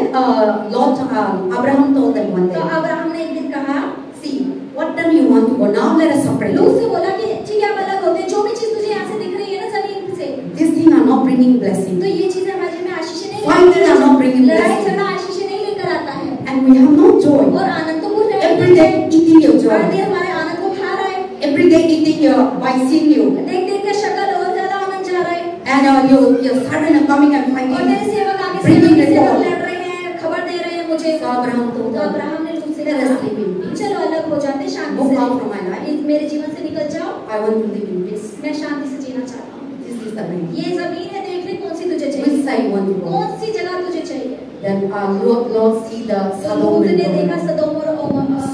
Abraham told them one तो day, अब्राहम ने एक दिन कहा, see, what time you want to go? Now let us separate. लूत से बोला कि ठीक है अब अलग होते हैं, जो भी चीज तुझे यहाँ से दिख रही है ना जमीन से, These things are not bringing blessing. तो ये चीजें हमारे जीवन में आशीष नहीं Fighters are not bringing लड़ाई blessing. झगड़ा आशीष नहीं लेकर आता है। And we have no joy. और आनंद तो भूल रहे Every day eating your her joy. दिन हमारे आनंद को खा रहा है, Every day eating your by seeing you. देख देख के शक्ल और ज्यादा आनंद जा रहा है। And your servant are coming and और fighting. मेरे सेवक आगे Bringing सेवक report. लड़ रहे हैं, खबर दे रहे हैं मुझे। So Abraham told तो them, अब्राहम ने उससे let us कहा, live in peace. चलो अलग हो जाते, शांति Move से out from my life. मेरे जीवन से निकल जाओ, I want to live in peace. मैं शांति से जीना चाहता हूँ। This is the way. ये जमीन है, देख ले कौन सी तुझे Which चाहिए, side you want to go? कौन सी जगह तुझे चाहिए। Then Lord see the तो Sodom लूत and ने देखा Gomorrah. सदोम और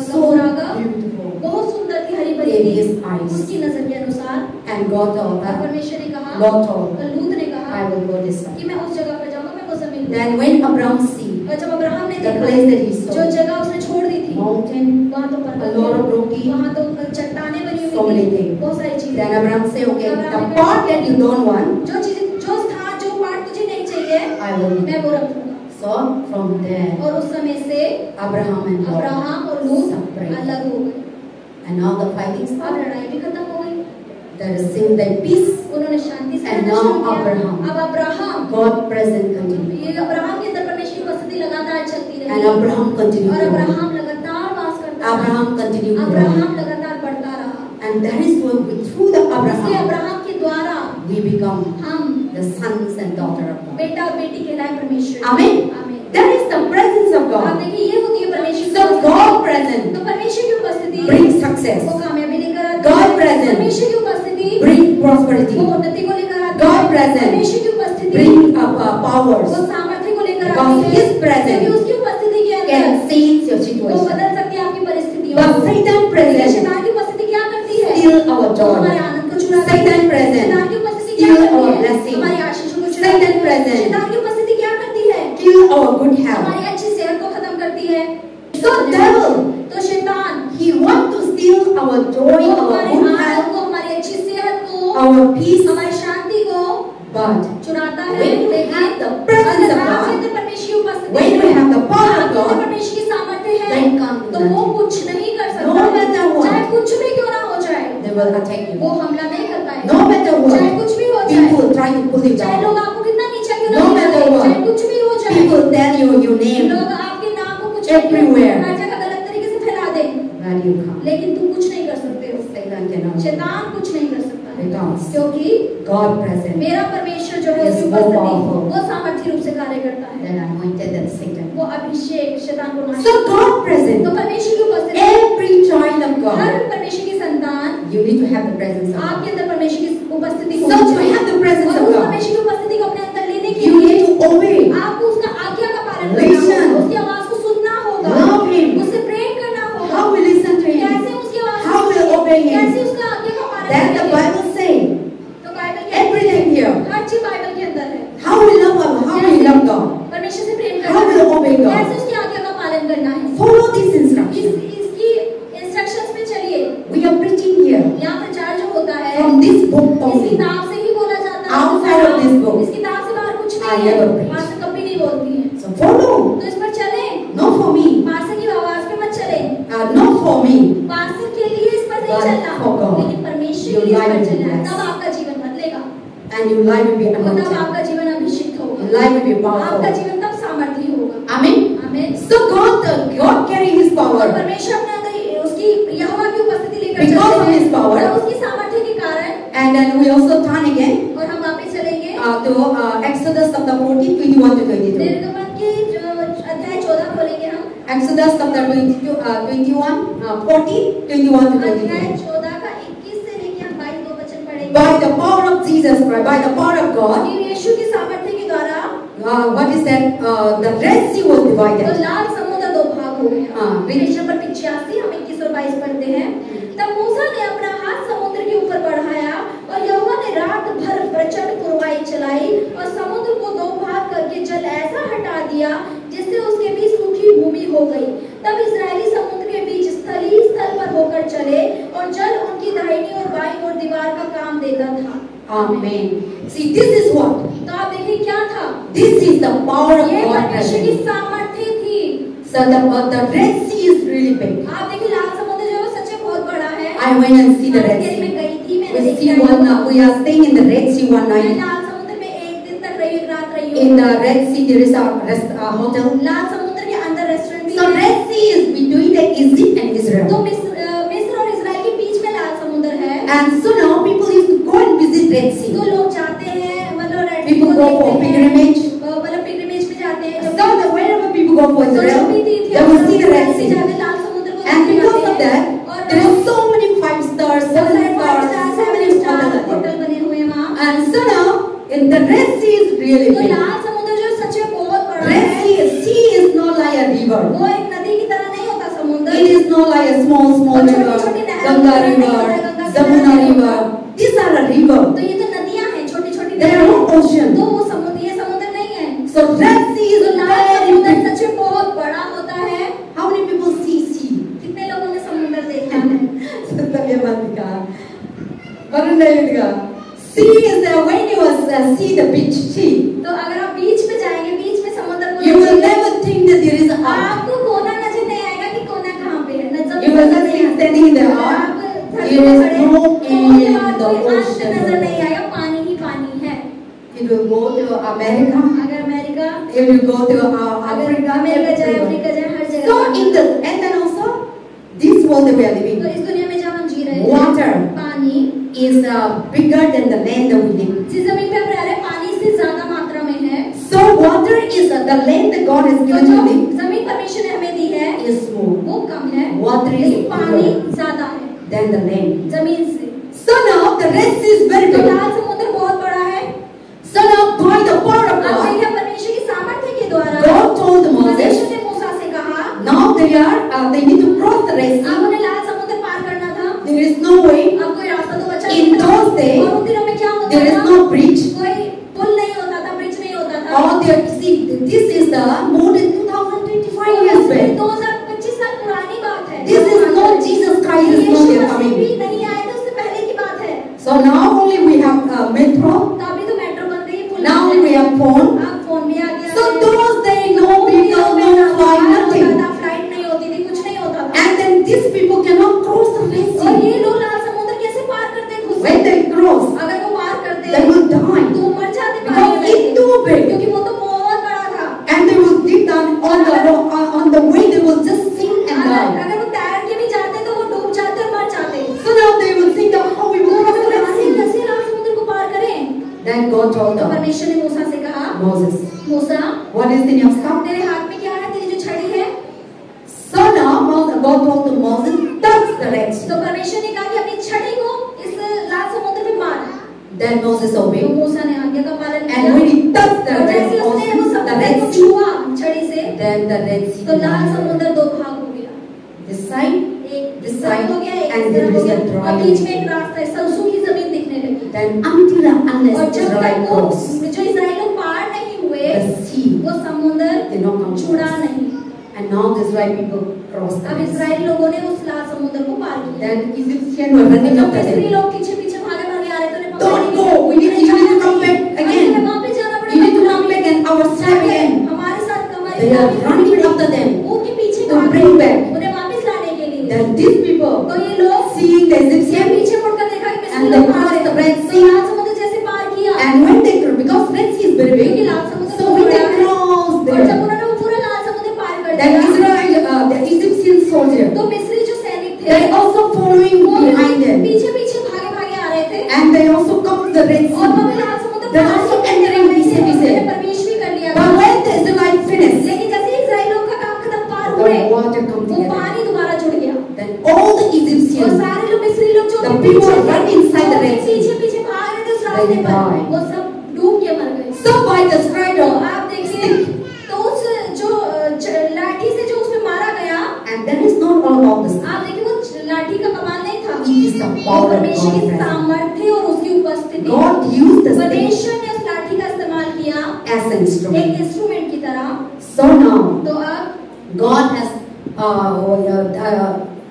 So गमोरा का, beautiful. बहुत सुंदर थी, हरी भरी In थी his eyes. उसकी नजर के अनुसार। And God told और that, परमेश्वर ने कहा, Lord told, और लूत ने कहा I will go this way. कि मैं उस जगह पर जाऊंगा, मैं वो जमीन लूंगा। Then when Abraham see और जब अब्राहम ने the देखा place that he जो saw, जगह उसने छोड़ दी थी, mountain, वहाँ तो a पर्वत lot थे, of rocky, वहाँ तो चट्टानें बनी so हुई many थी, things. बहुत सारी चीजें। Then Abraham say, okay, Abraham the ने part that you don't want, जो चीजें, जो स्थान, जो पार्ट तुझे नहीं चाहिए, I will give. मैं वो रखूंगा। So from there, और उस समय से Abraham and Lot अब्राहम और लूत separate. अलग हो गए। And now the fighting अब stopped. लड़ाई भी खत्म हो गई, There is still that peace. उन्होंने शांति से And रहना now शुरू किया। Abraham. अब अब्राहम, God present continue. ये अब्राहम के अंदर परमेश्वर की उपस्थिति लगातार चलती And रही, Abraham continue और growing. अब्राहम लगातार वास करता रहा, Abraham continue growing. अब्राहम लगातार बढ़ता रहा। And that is what through the इसलिए Abraham अब्राहम के द्वारा we become हम the sons and daughter of God. बेटा और बेटी कहलाए परमेश्वर। Amen. आमीन। That is the presence of आप God. देखिए ये होती है परमेश्वर की So उपस्थिति। God present तो परमेश्वर की उपस्थिति brings success, वो कामयाबी लेकर आती है। God present परमेश्वर की उपस्थिति bring वो prosperity, उन्नति को लेकर आती God है। present परमेश्वर की उपस्थिति bring वो powers, सामर्थ्य को लेकर Because आती है। His presence क्योंकि उसकी उपस्थिति के अंदर can change your वो situation. बदल सकती है आपकी परिस्थितियों But को। Satan लेकिन present शैतान की उपस्थिति क्या करती है? steal our वो joy. हमारे आनंद को चुरा लेती है। Satan present शैतान की उपस्थिति क्या steal करती our है? blessing. हमारी आशीषों को चुरा Satan लेती है। present शैतान की उपस्थिति क्या करती है? kill our good health. हमारी अच्छी सेहत को खत्म करती है। So devil, तो शैतान he want to steal our joy, वो our हमारे good आनंद health, को, हमारी अच्छी सेहत को, our peace. हमारी शांति को But चुराता है। when we लेकिन have the presence of अगर आपके God, अंदर परमेश्वर की उपस्थिति when है, we have the power of आपके अंदर God, परमेश्वर की सामर्थ्य है, then come तो वो कुछ नहीं कर No सकता। matter what. चाहे कुछ भी क्यों ना हो जाए, they will attack वो you. हमला नहीं कर पाएगा। No matter चाहे what, कुछ भी हो जाए, people try to pull you चाहे down. लोग आपको कितना नीचा क्यों ना No गिरा matter दें, what. चाहे कुछ भी हो जाए, People tell you your name, लोग आपके नाम को कुछ Everywhere. हर जगह गलत तरीके से फैला दें, where you come. लेकिन तुम कुछ नहीं कर सकते हो। Satan cannot. शैतान कुछ नहीं कर सकता है, Because क्योंकि God present, मेरा परमेश्वर जो है Yes, उसकी more उपस्थिति powerful. वो सामर्थ्य रूप से कार्य करता है। then anointed than Satan. वो अभिषेक शैतान को नाश So करता God है। present, तो परमेश्वर की उपस्थिति, every child of her God, परमेश्वर की संतान, you need to have the presence of God. आपके अंदर परमेश्वर की उपस्थिति So होनी to चाहिए। have the presence और of उस God, परमेश्वर की उपस्थिति को अपने अंदर लेने के you लिए need to obey, आपको उसका आज्ञा का पालन करना Listen. होगा, उसकी आवाज को सुनना होगा, love Him. उससे प्रेम करना होगा। How we listen to Him, कैसे उसकी आवाज how we सुनेंगे? obey Him. कैसे उसका आज्ञा का पालन That the करेंगे? Bible say, तो बाइबल के everything here. हर चीज बाइबल के अंदर है। How we love God, how we love God, परमेश्वर से प्रेम how करना we है, obey God. कैसे उसकी आज्ञा का पालन करना है। Follow these instructions. इसकी इंस्ट्रक्शंस में चलिए। We are preaching here यहाँ प्रचार जो होता है from this book इस only. किताब से ही बोला जाता है। Outside of this book, इस किताब से बाहर कुछ I नहीं never है, preach. वहाँ से कभी नहीं बोलती है। So follow, तो इस पर चलें, not for me, पास्टर की आवाज पे मत चलें, not for for me. Pastor के लिए इस पर नहीं But चलना, for God, लेकिन परमेश्वर your के लिए इस life पर will be चलना है, blessed. तब आपका जीवन बदलेगा, And your life will be और तब anointed. आपका जीवन अभिषिक्त Your होगा, life will be आपका powerful. जीवन तब सामर्थी होगा। Amen. आमीन। So God carry His और power. परमेश्वर अपने अंदर उसकी यहोवा की उपस्थिति लेकर Because चलते of हैं, His power. और उसकी सामर्थ्य के कारण, And then we also turn again और हम वापस चलेंगे to Exodus chapter 14, 21 to 22. निर्गमन के जो अध्याय 14 खोलेंगे हम, Exodus chapter 21, 14, 21 to अध्याय 22. 14 का 21 से लेके हम 22 वचन पढ़ेंगे। By the power of Jesus Christ, by the power of God, कि यीशु की सामर्थ्य के द्वारा what is that? The Red Sea was तो divided. लाल समुद्र दो भाग हो गया। हाँ, पेज नंबर 85 हम 21 और 22 पढ़ते हैं। तब मूसा ने अपना हाथ समुद्र के ऊपर बढ़ाया और यहोवा ने रात भर प्रचंड पुरवाई चलाई और समुद्र को दो भाग करके जल ऐसा हटा दिया जिससे उसके बीच सूखी भूमि हो गई। तब इस्राएली समुद्र के बीच स्थलीय स्थल पर होकर चले और जल उनकी दाहिनी और बाईं ओर दीवार का काम देता था। Amen. See, this is what? तो आप देखिए क्या था? This is the power of ये God परमेश्वर की present. सामर्थ्य थी। So the Red Sea is really big. आप देखिए लाल समुद्र जो है सच्चे बहुत बड़ा है। I went and see the Red मैं Sea. गई थी, मैंने We see देखा। we are staying in the Red Sea one मैं night. लाल समुद्र में एक दिन तक रही, एक रात रही हूँ। In the Red Sea there is a hotel. लाल समुद्र के अंदर रेस्टोरेंट भी So है। Red Sea is between the Egypt and तो Israel. मिस्र और इजराइल के बीच में लाल समुद्र है। And so now people used to go and visit Red Sea. तो लोग जाते हैं, मतलब रेड सी People को go for देखते हैं, pilgrimage. मतलब पिलग्रिमेज में जाते हैं। So wherever people go for तो Israel, जो भी they will see the Red Sea. जाते लाल समुद्र को And देखने because जाते of हैं। that, और there is so many 5 stars, 7 stars, 7 hotels are there. Hotel बने हुए हैं वहाँ। And so now, in the Red Sea is really तो big. लाल समुद्र जो सच्चे बहुत बड़ा Red है। Sea is not like a river. वो एक नदी की तरह नहीं होता समुद्र। It is not like a small और river, छोटी-छोटी नहर Ganga नहीं river, होता है, गंगा Jamuna नहीं river. These are a river. तो ये तो नदियाँ हैं, छोटी-छोटी They are नदियाँ। not ocean. तो वो समुद्र, ये समुद्र नहीं है। So Red Sea is तो लाल very समुद्र big. सच्चे बहुत बड़ा होता है। How many people see sea? कितने लोगों ने समुद्र देखा है? Sabi matika. Parang ka. Sea is there when you see the beach. Sea. तो अगर आप बीच में जाएंगे, बीच में समुद्र को You will देखेंगे, never think that there is a ark. आपको कोना नजर नहीं आएगा कि कोना कहाँ पे है। नजर You will not नहीं see आएगा। standing in the अगर ark. आप धरती There पे is खड़े हैं, no तो end ये in बात the कोई अंत ocean. नजर नहीं आएगा, पानी ही पानी है। If you go to America, अगर America, if you go to अगर Africa, अमेरिका जाए, everywhere. अफ्रीका जाए, हर जगह। So in the and then also this world that we are living, तो इस दुनिया में जब हम जी रहे हैं, water पानी is bigger than the land that we live. जिस जमीन पे हम रह रहे हैं, पानी से ज्यादा मात्रा में है। So water is the land that God has तो given जो to live जमीन परमेश्वर ने हमें दी है, is small. वो कम है, Water is लेकिन पानी bigger ज्यादा है than the land. जमीन से। So now the Red Sea is very तो big. लाल समुद्र बहुत बड़ा है। So now by the power of अब God, देखिए परमेश्वर की सामर्थ्य के द्वारा God told Moses, परमेश्वर ने मूसा से कहा, now they need to cross the Red अब Sea. उन्हें लाल समुद्र पार करना था। There is no way. अब कोई रास्ता तो बचा In नहीं था। those days, और उन दिनों में क्या होता there is था? no bridge. कोई पुल नहीं होता था, ब्रिज नहीं होता था। All there, see, this is the more than 2025 years back. 2025 साल पुरानी बात है। This is not Jesus Christ is not Yeshu yet मसीह भी coming. नहीं आए थे, उससे पहले की बात है। So now only we have metro. तो अभी तो मेट्रो बन गई, पुल Now बन we गए। have phone. अब फोन भी आ गया So है। those days no vehicle, no flight, nothing. Flight नहीं होती थी, कुछ नहीं होता था। And then these people cannot cross the Red और Sea. ये लोग लाल समुद्र कैसे पार करते खुद से? When they cross, अगर वो पार करते they will die तो मर जाते because पानी में। it's too big. क्योंकि वो तो बहुत बड़ा था। And they will deep down on the way they will just sink and die. अगर वो तैर के भी जाते तो वो डूब जाते और मर जाते। So now they will think that how we will cross the Red Sea. कैसे लाल समुद्र को पार करें? Then God told तो them, परमेश्वर ने मूसा से कहा, Moses, Musa, what is in your staff? तेरे हाथ में क्या है? तेरी जो छड़ी है। So now God told to Moses, touch the Red Sea. तो परमेश्वर ने कहा कि अपनी छड़ी को इस लाल समुद्र पे मार। Then Moses तो obeyed. मूसा ने आज्ञा का पालन किया। And when he touched the और Red जैसे उसने वो Sea, समुद्र को छुआ छड़ी से, then the Red Sea तो लाल divided. समुद्र दो भाग हो गया। This side, एक This इस side, तरफ हो गया, एक and इस there तरफ हो is a गया। dry और बीच में एक रास्ता है, सूखी जमीन दिखने लगी। then until and और unless जब तक Israel वो cross जो इस्राएल लोग पार नहीं हुए, the sea, वो समुद्र they not come to छुड़ा us. नहीं। And now the Israel people crossed the अब Red Sea. इस्राएल लोगों ने उस लाल समुद्र को पार किया। Then Egyptians were running जब after मिस्री them. लोग पीछे पीछे भागे भागे आ रहे थे, उन्हें Don't पकड़ने go. के लिए, You need to come back again. हमें वहाँ पे जाना You need to पड़ेगा। come back and our side again. हमारे साथ हमारे They are running after them उनके पीछे to भाग bring रहे back. हैं, उन्हें वापस लाने के लिए। Then these died. वो सब डूब के मर गए। So by the stride तो of आप देखिए तो उस जो लाठी से जो उसमें मारा गया, and that is not all about the आप देखिए वो लाठी का कमाल नहीं था, It is the वो power of परमेश्वर की God. सामर्थ्य और उसकी उपस्थिति। God used the stick परमेश्वर ने उस लाठी का इस्तेमाल किया as an एक instrument. इंस्ट्रूमेंट की तरह। So now तो अब God has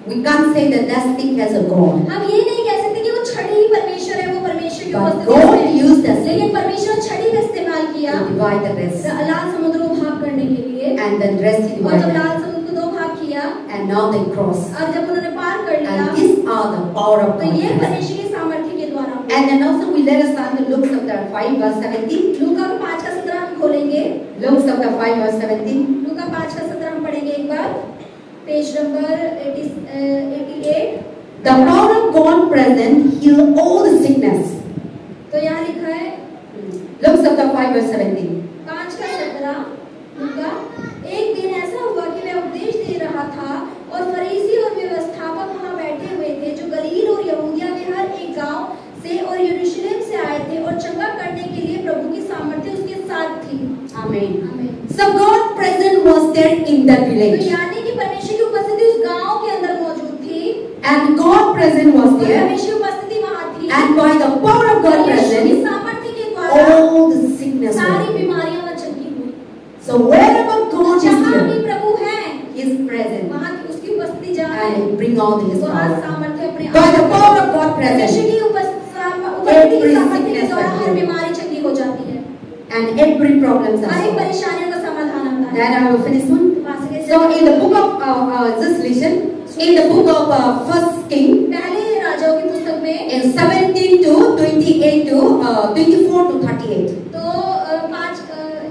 we can't say that that stick has a God. हम ये नहीं कह सकते कि वो छड़ी ही परमेश्वर है, वो परमेश्वर की But उपस्थिति God है। used the stick लेकिन परमेश्वर छड़ी का इस्तेमाल किया to divide the rest, लाल समुद्र को भाग करने के लिए, and then rest he और जब divided, लाल समुद्र को दो भाग किया and now they cross. और जब उन्होंने पार कर लिया, And these are the power of तो ये God. परमेश्वर की सामर्थ्य के द्वारा हुआ। And then also we let us start to Luke chapter 5 verse 17. लूका 5 का 17 हम खोलेंगे। Luke chapter 5 verse 17. लूका 5 का 17 हम पढ़ेंगे एक बार, page number 88। The power of God present heal all the sickness. तो यहाँ लिखा है Luke chapter 5 verse 17. 5 का 17 लूका। एक दिन ऐसा हुआ कि वह उपदेश दे रहा था और फरीसी और व्यवस्थापक वहां बैठे हुए थे जो गलील और यहूदिया के हर एक गांव से और यरूशलेम से आए थे और चंगा करने के लिए प्रभु की सामर्थ्य उसके साथ थी। Amen. आमीन। So God present was there in that तो village. यानी कि परमेश्वर की उपस्थिति उस गांव के अंदर मौजूद थी, And God present was और there. परमेश्वर की उपस्थिति वहां थी, And by the power of God परमेश्वर की present, सामर्थ्य के द्वारा all the sickness सारी were. बीमारियां वहां चंगी हुई। So wherever God is जहां भी here, प्रभु है He is present. वहां की उसकी उपस्थिति जहां है And bring all His वहां power. सामर्थ्य अपने By the आप power of God परमेश्वर present, की उपस्थिति Every की सामर्थ्य के sickness द्वारा was हर healed. बीमारी चंगी हो जाती है, and every problem is हर एक solved. परेशानियों का समाधान आता है। Then I will finish soon. वहां से कैसे- So in the book of just listen, in the book of First King, पहले राजाओं की पुस्तक में in 17 to 28 to 24 to 38. तो 5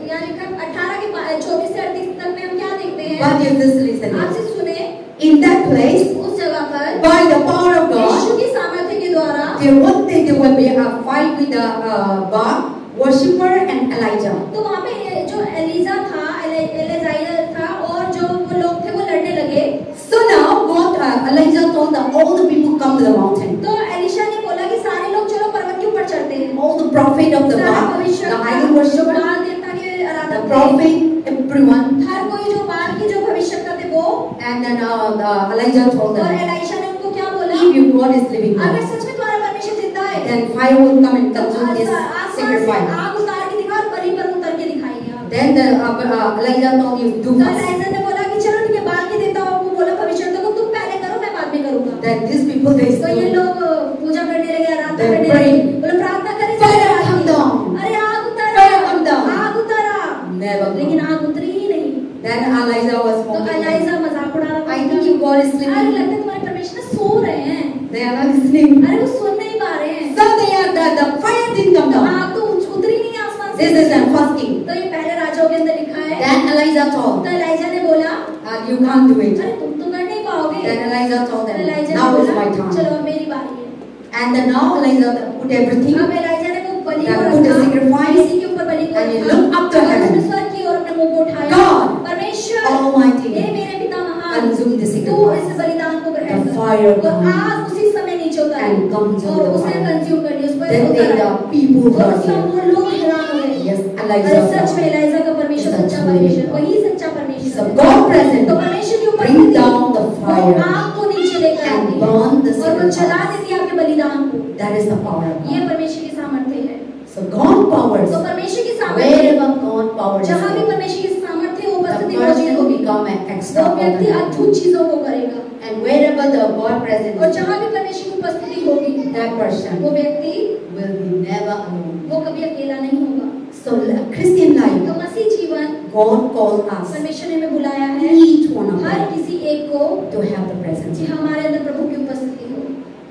यहाँ लिखा 18 के 24 से 38 तक में हम क्या देखते हैं? But you just listen. आपसे सुने, In that place, उस जगह पर by the power of God, यीशु की सामर्थ्य के द्वारा there will be a fight with the Baal worshipper and Elijah. तो वहाँ पे जो एलिजा था, एलिजाइजा था और जो वो लोग थे वो लड़ने लगे। So now God, Elijah told that all the people come to the mountain. तो एलिशा ने बोला कि सारे लोग चलो पर्वत के ऊपर चढ़ते हैं। All the prophet of the सारे Baal, भविष्य the idol worshipper, बाल देवता के the आराधक थे। prophet, everyone. हर कोई जो बाल की जो भविष्यवक्ता थे वो, And then Elijah told और them, एलिशा ने उनको क्या बोला? if your God is living अगर God, सच में तुम्हारा परमेश्वर जिंदा है, then fire will come and तो consume this आसमान से sacrifice. आग उतार के दिखा और बलि पर उतर के दिखाएंगे आप। Then the Elijah told you do तो fast. एलिजा ने बोला कि चलो ठीक है, बाल के देवताओं को बोला भविष्यवक्ता को तुम पहले करो, मैं बाद में करूंगा। Then these people they तो ये stood. लोग पूजा करने लगे, आराधना They करने prayed. लगे, बोले प्रार्थना करें, Fire आग come की। down. अरे आग उतारा, Fire come down. आग उतारा, Never लेकिन come. आग उतरी ही नहीं। Then Elijah was तो smoking. एलिजा मजाक उड़ा रहा था। I think your God is अरे sleeping. लगता है तुम्हारे परमेश्वर सो रहे हैं। They are not listening. अरे वो सुन नहीं पा रहे हैं। So they are the fire didn't come तो down. आग तो उतरी नहीं आसमान से। This is the first king. तो ये पहले राजाओं के अंदर लिखा है। Then Elijah told, तो एलिजा ने बोला, you can't do it. अरे तुम तो कर नहीं पाओगे। Then Elijah told them, Elijah ने now is बोला, my time. चलो अब मेरी बारी है। And then now Elijah put everything. अब एलिजा ने वो बलि Then को put the रखा, sacrifice, इसी के ऊपर बलि को and he रखा, looked up to और heaven. उसने स्वर्ग की ओर अपने मुंह को उठाया। God, परमेश्वर, Almighty, हे मेरे पिता महान, consume the तू sacrifice. इस बलिदान को ग्रहण The कर। fire और come. आग उसी समय नीचे उतरी And consume और the उसे fire. कंज्यूम कर लिया, उस पर Then उतर the आया। people और heard सब him. वो लोग हैरान हो गए। Yes, अरे Elijah. सच में एलिजा का परमेश्वर Is a सच्चा true परमेश्वर, God. वही सच्चा परमेश्वर So है। God present, तो परमेश्वर की bring उपस्थिति down the वो fire आग को नीचे लेकर and आती है burn the और वो जला sacrifice. देती है आपके बलिदान को। That is the power of ये God. परमेश्वर की सामर्थ्य है। So God powers. तो परमेश्वर की सामर्थ्य, Wherever God powers, जहाँ भी the परमेश्वर की सामर्थ्य उपस्थिति मौजूद person will होगी, become an वो व्यक्ति extraordinary. अद्भुत चीजों को करेगा। And wherever the God present, और जहाँ भी परमेश्वर की उपस्थिति होगी, that person वो व्यक्ति will be never alone. वो कभी अकेला नहीं होगा। So Christian तो life, मसीह जीवन, God called us, परमेश्वर ने हमें बुलाया है each one of her us, किसी एक को to have the presence. कि हमारे अंदर प्रभु की उपस्थिति हो।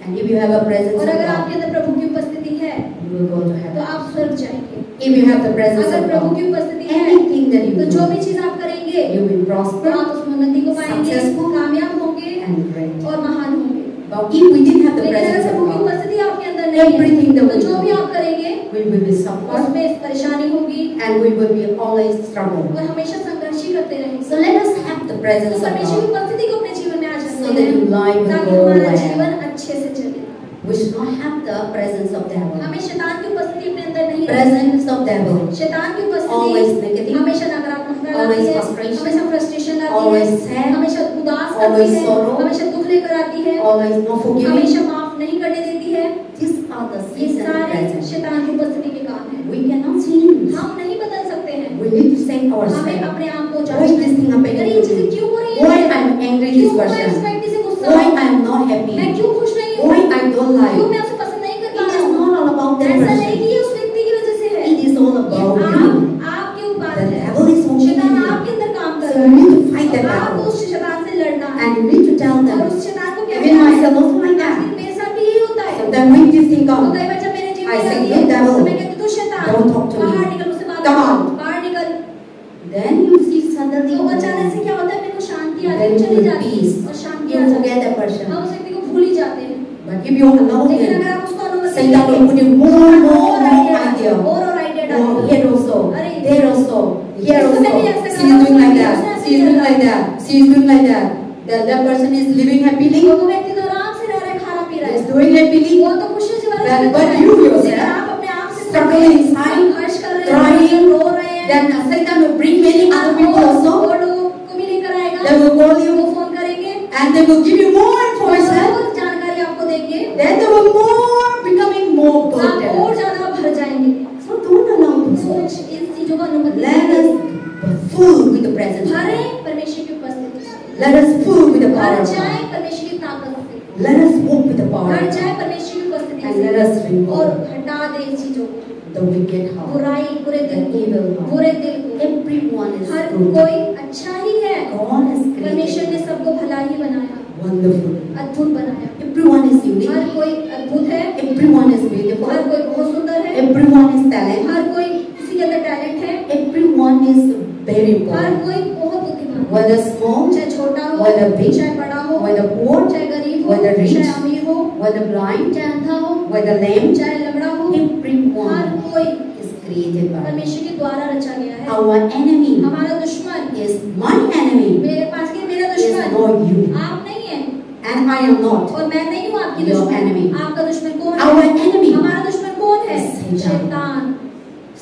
And if you have a presence और of अगर God, आपके अंदर प्रभु की उपस्थिति है you will go to तो heaven. आप स्वर्ग जाएंगे। If you have the presence अगर of प्रभु God, की उपस्थिति है anything that you तो जो भी do, चीज आप करेंगे you will तो prosper आप उसमें उन्नति को पाएंगे, Successful. कामयाब होंगे and great. और महान होंगे। But if we didn't have the लेकिन अगर presence of प्रभु की God, उपस्थिति आपके अंदर नहीं Everything है that तो we जो do, भी आप करेंगे we will be suffer उसमें परेशानी होगी and we will be always struggle. और हमेशा संघर्ष ही करते रहेंगे। So let us have the तो presence of परमेश्वर की God, उपस्थिति को अपने जीवन में आ so जाते that your life हैं will ताकि go हमारा well. जीवन अच्छे से चले। We should not have the presence of devil. हमें शैतान की उपस्थिति अपने अंदर नहीं रखनी। Presence of devil. शैतान की Always उपस्थिति negative. हमेशा नकारात्मकता लाती Always है, frustration. हमेशा फ्रस्ट्रेशन लाती Always है, sad. हमेशा उदास Always करती है, sorrow. हमेशा दुख लेकर आती है, Always no forgiving. हमेशा माफ नहीं करने देती है। These are the ये sins and सारे presence. शैतान की उपस्थिति के काम है। We cannot change. हम नहीं बदल सकते हैं। We need to say हमें ourselves. अपने आप को Why जांचना is this thing है। happening अरे to ये चीजें me? क्यों हो रही है? Why I'm angry क्यों this मैं इस person? व्यक्ति से गुस्सा Why हूँ? I'm not मैं happy? क्यों खुश नहीं हूँ? Why I don't like? क्यों मैं उसे पसंद नहीं कर पा It रहा is हूँ? not all about that ऐसा नहीं person. कि ये उस व्यक्ति की वजह से है। It is all ये about you. आपके ऊपर The है। devil is working शैतान in you. आपके अंदर काम कर So रहा you है। need to fight that तो आपको battle. उस शैतान से लड़ना है। And you need to tell और them. उस शैतान को क्या Even myself also like that. मेरे साथ भी यही होता है। Sometimes when this thing तो comes, कई बार जब मेरे जीवन I में say, आती "You है, devil, तो मैं कहती हूँ, तू शैतान, don't talk to me. बाहर निकल, मुझसे बात Come मत out." कर, बाहर निकल। then you see suddenly तो अचानक से क्या होता है, मेरे को शांति आती Then है, you चली will जाती है peace. और शांति You आ जाती forget है। that person. हम उस व्यक्ति को भूल ही जाते हैं। But if you allow लेकिन him, अगर आप उसको अनुमति Satan will put in more idea. और idea डाल Oh, देंगे। here also, अरे, there also, here इसको also. मैंने ऐसा She is कहा, doing like उसने that. ऐसे She is doing किया। like that. She is doing like that. That person is living happily. वो व्यक्ति तो आराम से रह रहा है, खाना पी रहा Is है, doing happily. वो तो खुशी से वाला Well, जीवन but जी रहा है। you लेकिन yourself आप अपने आप से struggling inside, संघर्ष कर रहे हैं, crying. रो रहे हैं। Then Satan will bring many other people also. और लोगों को भी लेकर आएगा। They will call वो you फोन करेंगे and they will give you more information. और जानकारी आपको देंगे। Then they will more becoming more आप burdened. और ज्यादा भर जाएंगे। So don't allow this. सोच इस चीजों को अनुमति Let दें। us be full with the presence of भरे God. परमेश्वर की उपस्थिति से। Let us full with the power भर of जाए God. परमेश्वर की ताकत से। Let us walk with the power भर of जाए God. परमेश्वर की उपस्थिति And से। let us remove और हटा दे इन चीजों को, the wicked heart. बुराई, बुरे दिल The evil को, heart. बुरे दिल को। Everyone is her good. कोई अच्छा ही है। God has परमेश्वर ने created सबको भला ही बनाया, wonderful. अद्भुत बनाया। Everyone is unique. हर कोई अद्भुत है, Everyone is हर beautiful. कोई बहुत सुंदर है, Everyone is talented. हर कोई किसी के अंदर टैलेंट है, Everyone is very her important. कोई बहुत बुद्धिमान है। Whether small, चाहे छोटा हो, whether big, चाहे बड़ा हो, whether poor, चाहे गरीब हो, whether rich, चाहे अमीर हो, whether blind, चाहे अंधा हो, whether lame, चाहे लंगड़ा हो, हर everyone कोई is created by God. परमेश्वर के द्वारा रचा गया है। Our enemy हमारा दुश्मन, is my enemy, मेरे पास के मेरा is दुश्मन not you, आप नहीं है and I am not. और मैं नहीं हूँ आपकी Your दुश्मन। enemy. आपका दुश्मन कौन है? Our enemy. हमारा दुश्मन कौन है? Satan. शैतान।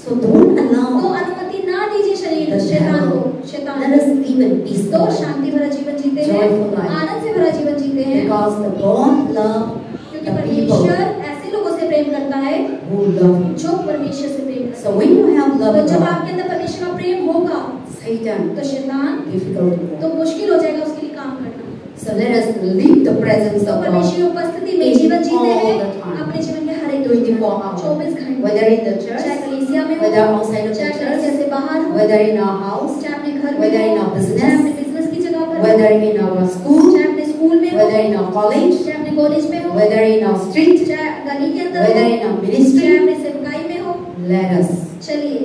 So don't तो allow. अनुमति ना दीजिए शरीर The शैतान को। devil. शैतान Let us live in peace, तो Lord. शांति भरा जीवन जीते हैं, Joyful life. आनंद से भरा जीवन जीते हैं, Because the God love क्योंकि the people परमेश्वर ऐसे लोगों से प्रेम करता है who love Him. जो परमेश्वर से प्रेम करता So when you have है। love तो of जब God, आपके अंदर परमेश्वर का प्रेम होगा Satan तो शैतान difficult to तो walk. मुश्किल हो जाएगा उसके लिए काम करना। So let us live the presence तो of God परमेश्वर की उपस्थिति में in जीवन जीते all हैं, the time. अपने जीवन के हर एक 24 hours. 24 घंटे, Whether in the चाहे church, कलीसिया में हो, whether outside of the चाहे कलीसिया church, से बाहर हो, whether in our house, चाहे अपने घर में whether in हो, our business, चाहे अपने बिजनेस की जगह पर हो, whether in our school, चाहे अपने स्कूल में हो, whether in our college, चाहे अपने कॉलेज में हो, whether in our street, चाहे गली के अंदर whether हो, in our चाहे ministry, अपने सेवकाई में हो, let us चलिए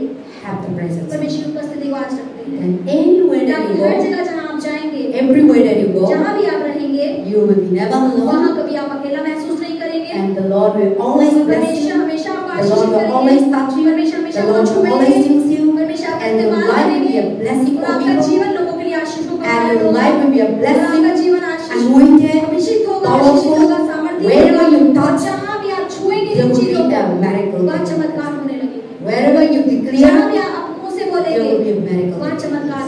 have the presence of God. परमेश्वर की उपस्थिति को आज रखते हैं। And anywhere that ताकि you हर go, जगह जहाँ आप जाएंगे, everywhere that you go, जहाँ भी आप रहेंगे, you will be never alone, वहाँ कभी आप अकेला महसूस नहीं करेंगे। and the Lord will always bless परमेश्वर you. हमेशा आपको The आशीष Lord will करेंगे, always touch you. परमेश्वर हमेशा The Lord आपको will always छुएंगे, use you. परमेश्वर आपका And your इस्तेमाल life will be करेंगे, a blessing और for आपका people. जीवन लोगों के लिए आशीषों का And कारण your होगा, life will be a और आपका blessing, जीवन आशीष anointed, अभिषेक होगा, आशीषित होगा, powerful. सामर्थ्य Wherever होगा, you और touch, जहाँ भी आप छुएंगे there इन will चीजों be को, a miracle. वहाँ चमत्कार होने लगेंगे। Wherever you जहाँ declare, भी आप मुंह से there will बोलेंगे, be a miracle. वहाँ चमत्कार